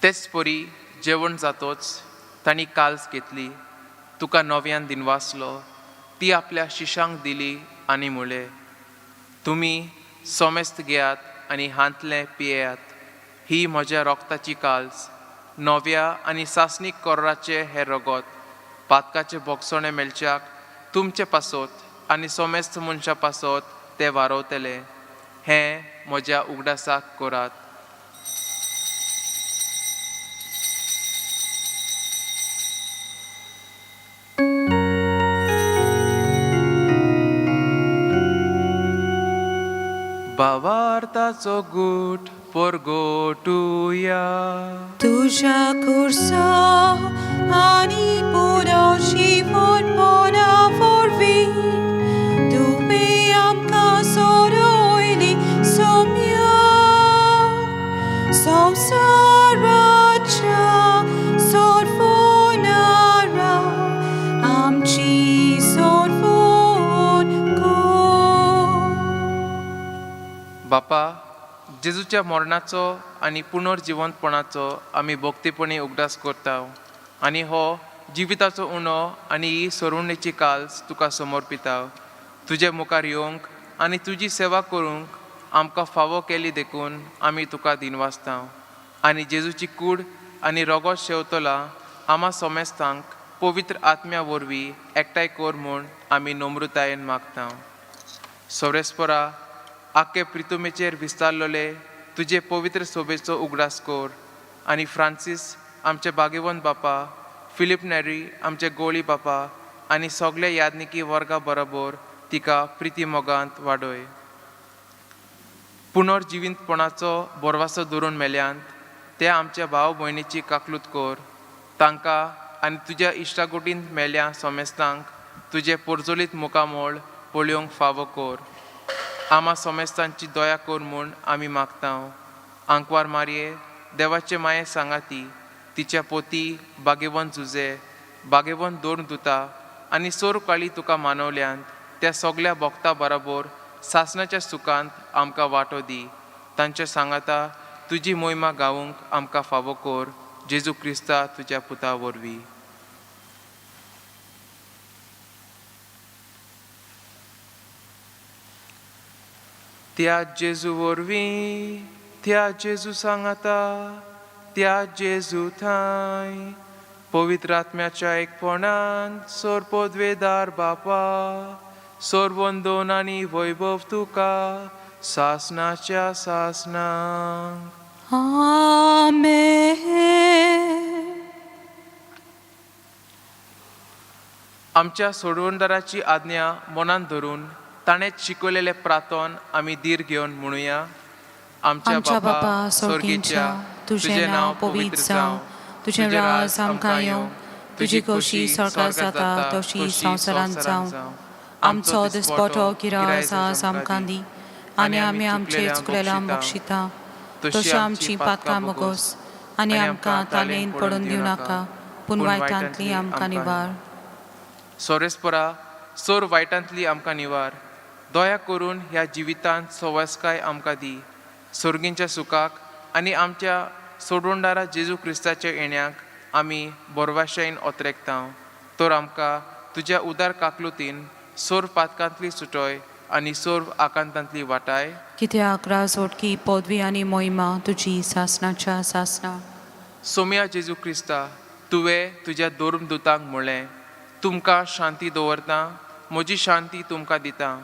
तेच परी जेवण जातोच तांणी काल्स घेतली. तुका नव्यान दिनवासलो. ती आपल्या शिशांक दिली आनी म्हळें, तुमी सोमेस्त घेयात आनी हांतले पियेयात. ही म्हज्या रोगताची काल्स, नव्या आनी सासणीक कोर्राचे हे रगत, पातकाचे बोगसणे मेलच्याक तुमचे पासत आनी सोमेस्त मनशा पासत ते वारोवतले. हें म्हज्या उगडासाक करात. भावार्थाचो गूट परगोटुया. तुझ्या कुर्सा आणि पुरो जीवन पोना वरवीं तुवें आमकां सोडयली सोम्या संवसाराच्या सोडवणारा आमची सोडवण कर. बापा, जेजूच्या तुझ्या मरणाचो आनी पुनर्जिवंतपणाचो आमी भक्तीपणी उगडास करता आनी हो जिविताचो उणो आनी ही सोडवणेची काल्स तुका समर्पिता. तुजे मुखार येवंक आनी तुजी सेवा करूंक आमकां फावो केली देखून आमी तुका दिनवासता आनी जेजूची कूड आनी रगत शेवतला आमा सोमेस्तांक पवित्र आत्म्या वरवीं एकठांय कर म्हूण आमी नम्रतायेन मागता. सोरेस्परा आख्खे प्रितुमेचेर विस्तारलोले तुजे पवित्र सोबेचो उगडास कर आनी फ्रांसीस आमचे भाग्यवंत बापा, फिलीप नेरी आमचे गोळी बापा आनी सगळे यादनिकी वर्गा बरोबर तिका प्रिती मोगांत वाडय. पुनर्जिवीतपणाचो बोरवासो धरून मेल्यांत ते आमच्या भाव भयणीची काकलूत कर. तांकां आनी तुज्या इश्टागोटींत मेल्या सोमेस्तांक तुजे पोरजोलीत मुखामोळ पळोवंक फावो कर. आमा सोमेस्तांची दया कर म्हूण आमी मागता. आंकवार मारये देवाचे माये सांगाती, तिच्या पोती भाग्यवंत जुजे, भाग्यवंत दोन दुता आनी सोर काळी तुका मानवल्यांत त्या सगळ्या भक्तां बरोबर सासणाच्या सुखांत आमकां वांटो दी. तांच्या सांगाता तुजी मोहिमा गावूंक आमकां फावो कर. जेजू क्रिस्ता तुज्या पुता वरवीं. त्या जेजू वरवीं, त्या जेजू सांगाता, त्या जेजू थंय पवित्र आत्म्याच्या एकपणान सोर पदवेदार बापा, सोर वंदन आनी वैभव तुका सासणाच्या सासणांक. आमेन. आमच्या सोडवणदाराची आज्ञा मनान धरून ताणेच शिकवलेले प्रार्थन आमी धीर घेवन म्हणुया. आमच्या बापा सोर्गीच्या, तुझे नांव पवित्र जावं, तुझे राज आमकां येवं, तुजी खोशी स्वर्गांत जाता तशी संवसारांत जावं. आमचो दिसपटो गिराय आज आमकां दी आनी आमी आमचे चुकलेल्यांक बक्षिता तशी आमची पातकां मोगोस आनी आमकां तालेन पडून दिवं नाका पूण वायटांतली आमकां निवार. सोरेस्परा सोर वायटांतली आमकां निवार. दया करून ह्या जिवितांत सवस्काय आमकां दी. सोर्गींच्या सुखाक आनी आमच्या सोडवणदारा जेजू क्रिस्ताच्या येण्याक आमी बोरवाशेन ओतरेकता. तर आमकां तुज्या उदार काकलुतीन सोर पातकांतली सुटोय आनी सोर आकांतांतली वाटाय. कित्याक राजवटकी पदवी आनी मोहिमा तुजी सासणाच्या सासणा. सोम्या जेजू क्रिस्ता, तुवें तुज्या दोन दुतांक म्हणलें, तुमकां शांती दवरता, म्हजी शांती तुमकां दिता.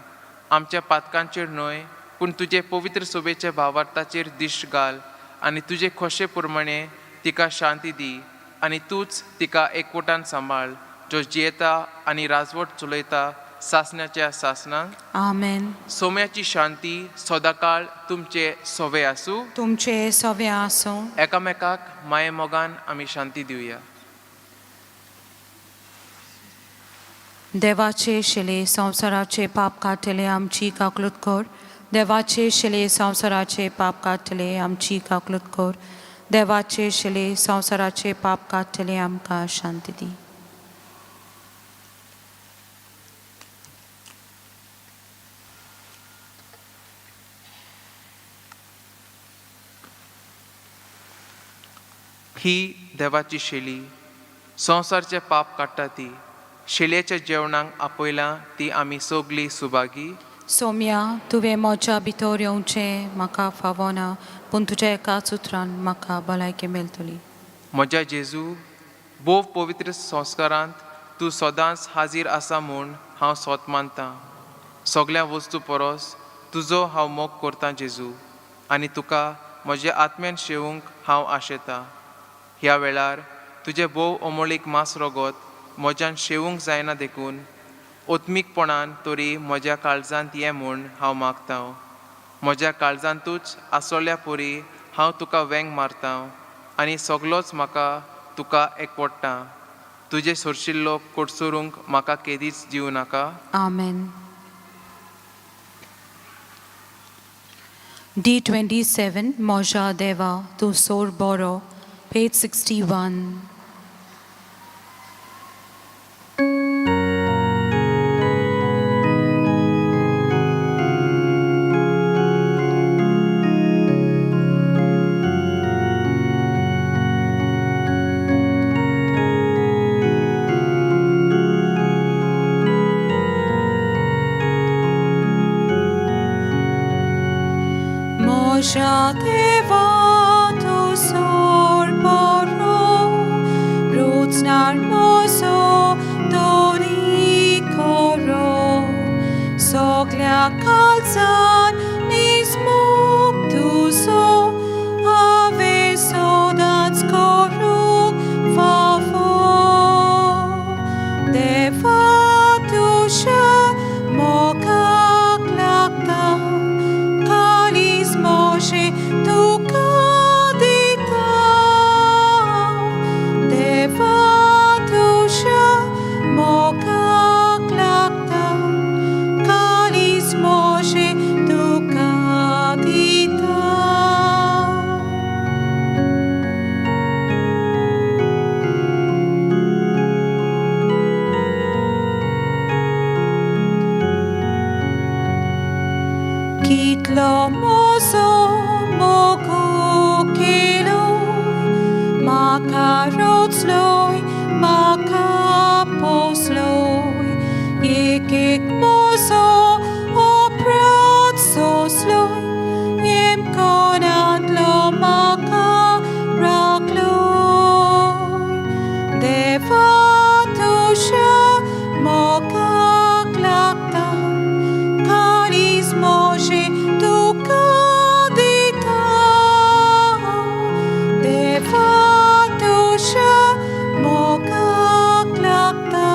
आमच्या पातकांचेर न्हय पूण तुजे पवित्र सोबेच्या भावार्थाचेर दिश्ट घाल आनी तुजे खोशे प्रमाणे तिका शांती दी आनी तूंच तिका एकवटान सांबाळ, जो जियेता आनी राजवट चलयता सासण्याच्या सासणांक. आमेन. सोम्याची शांती सदाकाळ तुमचे सोवे आसूं. तुमचे सोवे आसूं. एकामेकाक माये मोगान आमी शांती दिवया. देवाचे शिले संवसाराचे पाप काटले आमची काकलूत कर. देवाचे शिले संवसाराचे पाप काटले आमची काकलूत कर. देवाचे शिले संवसाराचे पाप काटले आमकां शांती दी. ही देवाची शेली संवसारचे पाप काडटा ती. शेलयेच्या जेवणाक आपयलां ती आमी सगळीं सुभागी. सोम्या, तुवें म्हज्या भितर येवचें म्हाका फावो ना पूण तुज्या एकाच उतरान म्हाका भलायकी मेळटली. म्हज्या जेजू, बोव पवित्र संस्कारांत तूं सदांच हाजीर आसा म्हूण हांव सोत मानतां. सगळ्या वस्तू परस तुजो हांव मोग करतां जेजू आनी तुका म्हज्या आत्म्यान शेवूंक हांव आशेतां. ह्या वेळार तुजे बोव अमोळीक मास रगत म्हज्यान शेवूंक जायना देखून ओत्मीकपणान तरी म्हज्या काळजांत ये म्हूण हांव मागतां. म्हज्या काळजांतूच आसल्या परी हांव तुका वेंग मारतां आनी सगळोच म्हाका तुका एकवडटा. तुजे सोरशिल्लो कोडसुरूंक म्हाका केदीच दिवं नाका. आमेन. D27 म्हज्या देवा तूं सोर बरो. Page 61. Moja devato sorbaro, rotsnar moso doricoro, soglia calzan nismuk tuso, ave sodans corruc favor, devatusha moca clacta, calis moche tu cadita, devatusha moca clacta, calis moche tu cadita. Kitlo mozo moku kilo, makarotzloi, makaposloi, yekik mozo opratsosloi, yem konat lo makarakloi, devatusha mokaklakta, caris moche tu cadita, devatusha mocaklakta,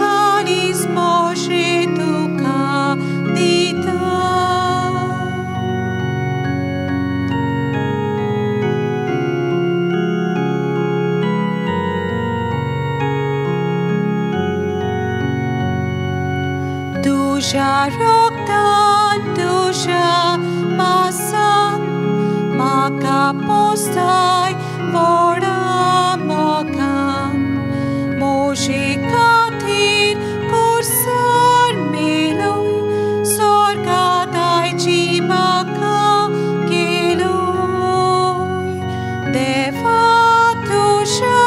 calis moche tu cadita. Dusha roktan, dusha masan, makapostai, vora mokan, moshikatin, kursar meloi, sorgadai chimaka keloi, devatusha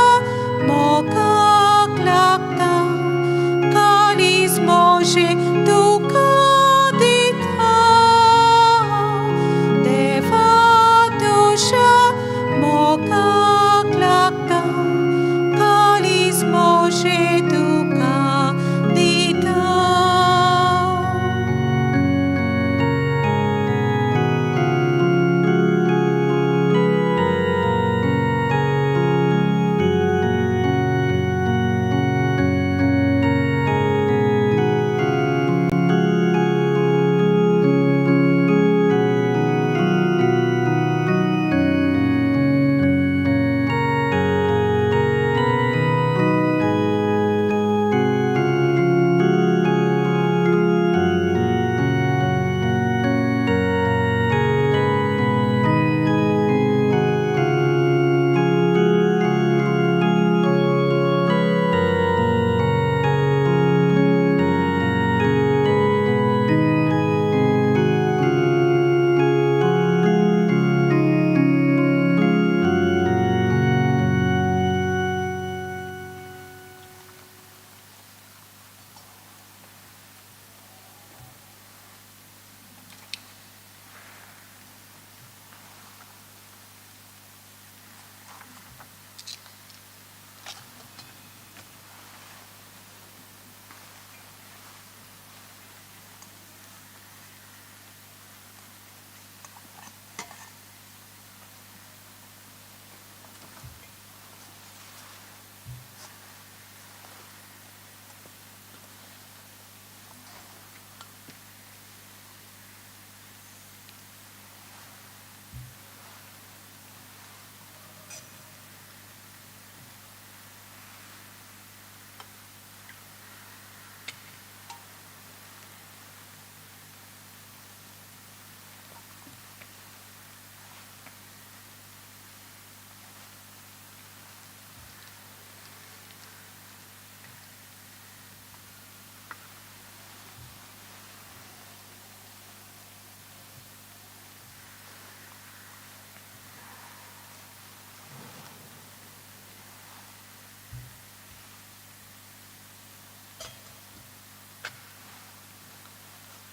mokaklakta, calis moche tu cadita, devatusha mocaklakta, calis moche tu cadita.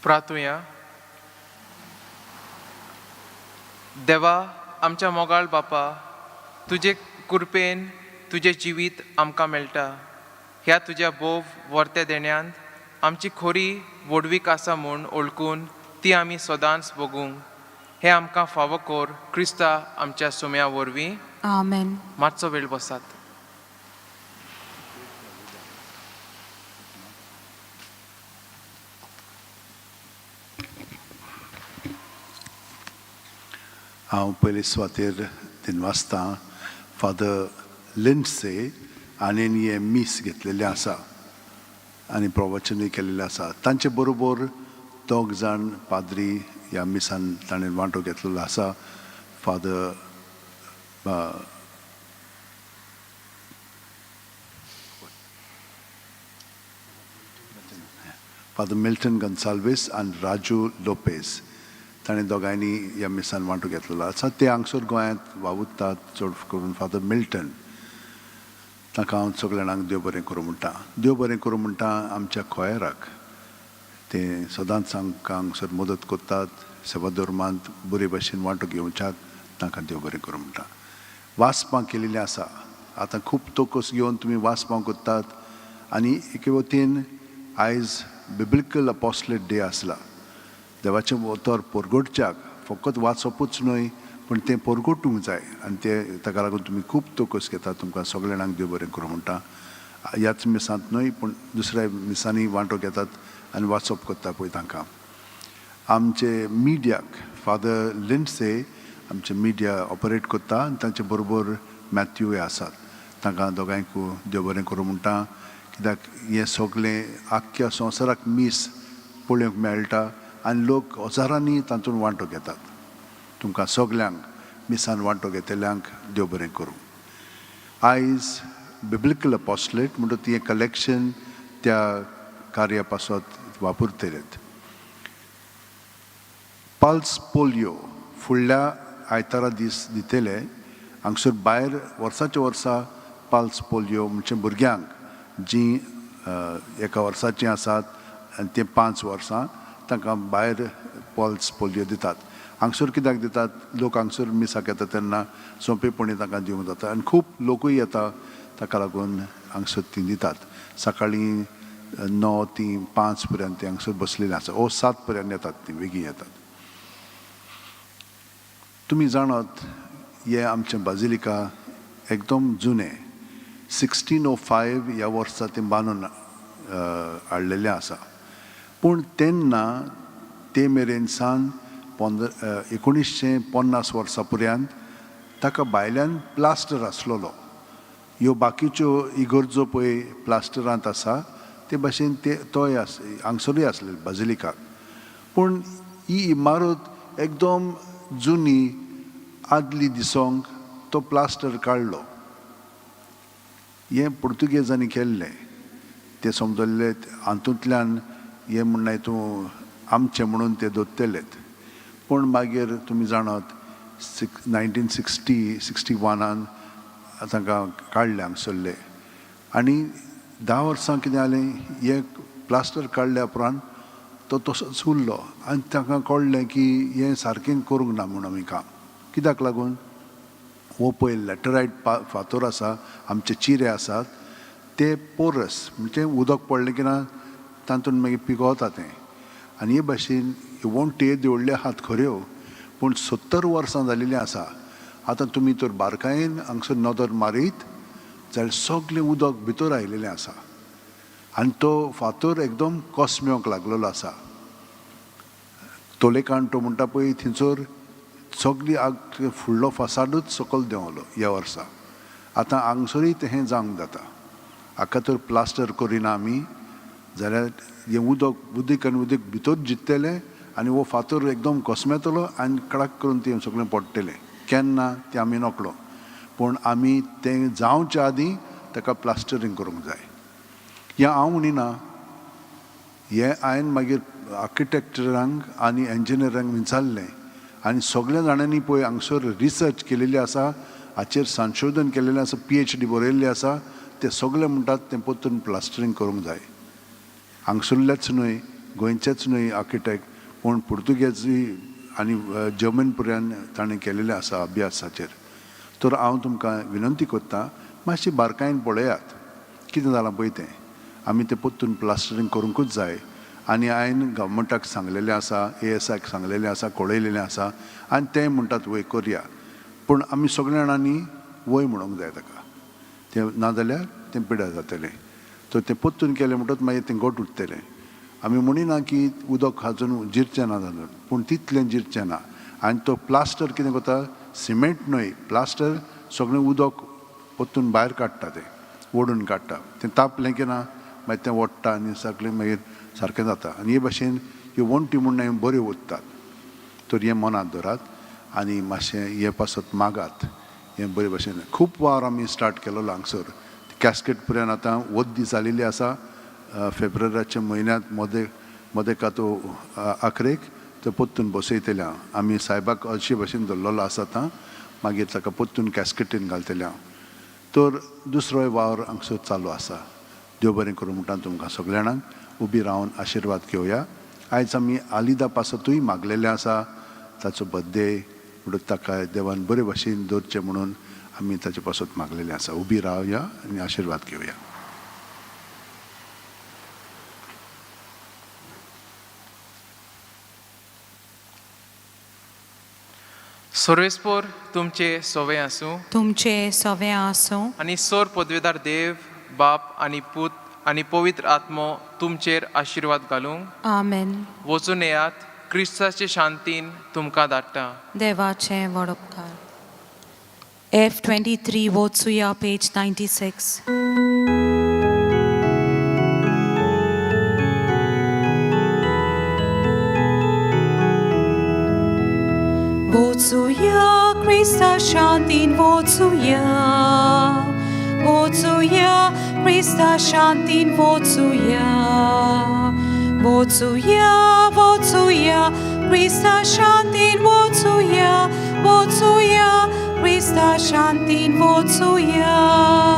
प्रार्थूया. देवा आमच्या मोगाळ बापा, तुजे कृपेन तुजें जिवीत आमकां मेळटा. ह्या तुज्या बोव वर्त्या देण्यांत आमची खोरी वडवीक आसा म्हूण ओळखून ती आमी सदांच भोगूंक हें आमकां फावो कोर क्रिस्ता आमच्या सुम्या वरवीं. आमेन. मातसो वेळ बसात. हांव पयलीं सुवातेर दिनवासता फादर लिंडसे आनीन हे मीस घेतलेले आसा आनी प्रवचनूय केल्लेलें आसा. तांचे बरोबर 2 जाण पाद्री ह्या मिसान ताणें वांटो घेतलेलो आसा. फादर मिल्टन गन्साल्वीस आनी राजू लोपेज ताणें दोगांयनी ह्या मिसान वांटो घेतलेलो आसा. ते हांगसर गोंयांत वावुरतात चड करून फादर मिल्टन. ताका हांव सगळ्या जाणांक देव बरें करूं म्हणटा. देव बरें करूं म्हणटा आमच्या खोयराक. ते सदांच आमकां हांगसर मदत करतात. सेवा धर्मांत बरे भशेन वांटो घेवच्याक तांकां देव बरें करूं म्हणटा. वासपां केलेलीं आसा. आतां खूब तोकस घेवन तुमी वासपां करतात आनी एके वटेन आयज बिब्लिकल अपॉस्टलेट डे आसला. देवाचें उतर परगडच्याक फकत वाचपूच न्हय पूण तें परगटूंक जाय आनी ते ताका लागून तुमी खूब तोकस घेतात. तुमकां सगळ्या जाणांक देव बरें करूं म्हणटा. ह्याच मिसांत न्हय पूण दुसऱ्या मिसांनी वांटो घेतात आनी वाचप करता पळय तांकां. आमचे मिडियाक फादर लिंडसे आमचे मिडिया ऑपरेट करता आनी तांचे बरोबर मॅथ्यूय आसात. तांकां दोगांयकूय देव बरें करूं म्हणटा. कित्याक हें सगळें आख्ख्या संवसाराक मीस पळोवंक मेळटा आनी लोक हजारांनी तातूंत वांटो घेतात. तुमकां सगल्यांक मिसान वांटो घेतल्यांक देव बरें करूं. आयज बिब्लिकल अपॉस्टलेट म्हणटा ती कलेक्शन त्या कार्या पासत वापरतलेत. पल्स पोलियो फुडल्या आयतारा दीस दितले. हांगसर भायर वर्साच्या वर्सा पल्स पोलियो म्हणजे भुरग्यांक जीं 1 वर्साचीं आसात आनी ते 5 वर्सां तांकां भायर पल्स पोलियो दितात. हांगसर कित्याक दितात? लोक हांगसर मिसाक येता तेन्ना सोंपेपणी तांकां दिवंक जाता आनी खूब लोकूय येता ताका लागून हांगसर तीं दितात. सकाळीं 9 ती 5 पर्यंत ते हांगसर बसलेले आसा. 7 पर्यंत येतात तीं बेगीन येतात. तुमी जाणात हे आमचें बाजिलिका एकदम जुनें 1605 ह्या वर्सा तें बांदून हाडलेलें आसा. पूण तेन्ना ते मेरेन सावन 1950 वर्सां पर्यंत ताका भायल्यान प्लास्टर आसलोलो. ह्यो बाकीच्यो इगर्जो पळय प्लास्टरांत आसा ते भाशेन तोय हांगसरूय आसलेलो बाजिलिकाक. पूण ही इमारत एकदम जुनी आदली दिसोंक तो प्लास्टर काडलो. हें पुर्तुगेजांनी केल्लें. ते समजल्ले हातूंतल्यान हें म्हणून हितूं आमचें म्हणून ते दोत्तेलेत. पूण मागीर तुमी जाणात 1961 तांकां काडले हांगसरले आनी 10 वर्सां कितें जालें हें प्लास्टर काडल्या उपरांत तो तसोच उरलो आनी तांकां कळ्ळें की हें सारकें करूंक ना म्हूण आमी काम. कित्याक लागून हो पळय लॅटरायट फातर आसा आमचे चिरे आसात ते पोरस म्हणजे उदक पडलें की ना तातूंत मागीर पिकवता तें आनी हे भाशेन वणट्यो देंवल्ल्यो आहात खऱ्यो पूण 70 वर्सां जालेलीं आसा. आतां तुमी तर बारकायेन हांगसर नदर मारीत जाल्यार सगळें उदक भितर आयिल्लें आसा आनी तो फातर एकदम कोसमेवंक लागलेलो आसा. तोलेकांटो म्हणटा पळय थंयसर सगळी फुडलो फासाडूच सकयल देंवलो ह्या वर्सा. आतां हांगसरूय तें जावंक जाता. हाका तर प्लास्टर करिना आमी जाल्यार हें उदक आनी उदक भितर जितलें आनी हो फातर एकदम कोसमेतलो आनी कडाक करून तें सगळें पडटलें. केन्ना तें आमी नकळो. पूण आमी तें जावच्या आदीं ताका प्लास्टरींग करूंक जाय. हें हांव म्हणिना. हें हांवें मागीर आर्किटेक्चरांक आनी इंजिनियरांक विचारलें आनी सगळ्या जाणांनी पळय हांगसर रिसर्च केलेली आसा, हाचेर संशोधन केलेलें आसा, PhD बरयल्ली आसा. ते सगळे म्हणटात तें परतून प्लास्टरींग करूंक जाय. हांगसरलेच न्हय गोंयचेच न्हय आर्किटेक्ट पूण पुर्तुगेजी आनी जर्मनपुऱ्यान ताणें केलेलें आसा अभ्यासाचेर. तर हांव तुमकां विनंती करतां मातशी बारकायेन पळयात कितें जालां पळय तें. आमी तें परतून प्लास्टरींग करूंकूच जाय. आनी हांवें गव्हर्मेंटाक सांगलेलें आसा, ASIक सांगलेलें आसा, कळयलेलें आसा आनी ते म्हणटात वय करया. पूण आमी सगळ्या जाणांनी वय म्हणूंक जाय ताका. तें नाजाल्यार तें पिड्यार जातलें. तर तें परतून केलें म्हणटच मागीर तें घट उरतलें. आमी म्हणिना की उदक हाजून जिरचें ना जावन, पूण तितलें जिरचें ना. आनी तो प्लास्टर कितें करता, सिमेंट न्हय, प्लास्टर सगळें उदक परतून भायर काडटा, तें ओडून काडटा. तें तापलें की ना मागीर तें ओडटा आनी सगळें मागीर सारकें जाता. आनी हे भाशेन ह्यो वणटी म्हणून बऱ्यो उरतात. तर हें मनांत दवरात आनी मातशें हे पासत मागात. हें बरे भाशेन खूब वार आमी स्टार्ट केलोलो हांगसर. कॅस्केट पर्यंत आतां वद्दी जालेली आसा. फेब्रुवारीच्या म्हयन्यांत मदें कातो आखरेक तो परतून बसयतले हांव. आमी सायबाक अशे भशेन धरलेलो आसा आतां. मागीर ताका परतून कॅस्केटीन घालतले हांव. तर दुसरोय वावर हांगसर चालू आसा. देव बरें करूं म्हणटा तुमकां सगळ्या जाणांक. उबी रावन आशिर्वाद घेवया. आयज आमी आलिदा पासतूय मागलेलें आसा ताचो बर्थडे म्हणून ताका देवान बरे भाशेन दवरचें म्हणून आमी ताचे पासत मागलेलें आसा. उबी रावया आनी आशिर्वाद घेवया. सर्वेस्पोर तुमचे सोवे आसूं तुमचे सवे आसूं आनी सोर पदवेदार देव बाप आनी पूत आनी पवित्र आत्मो तुमचेर आशिर्वाद घालूंक. आमेन. वचून येयात. क्रिस्ताचे शांतीन तुमकां धाडटा. देवाचे व्हड उपकार. F23 Wotsuya page 96. Wotsuya, Christa Shantin, Wotsuya. Wotsuya, Christa Shantin, Wotsuya. Wotsuya, Wotsuya, Christa Shantin, Wotsuya. Wotsuya, Christa Shantin, Wotsuya.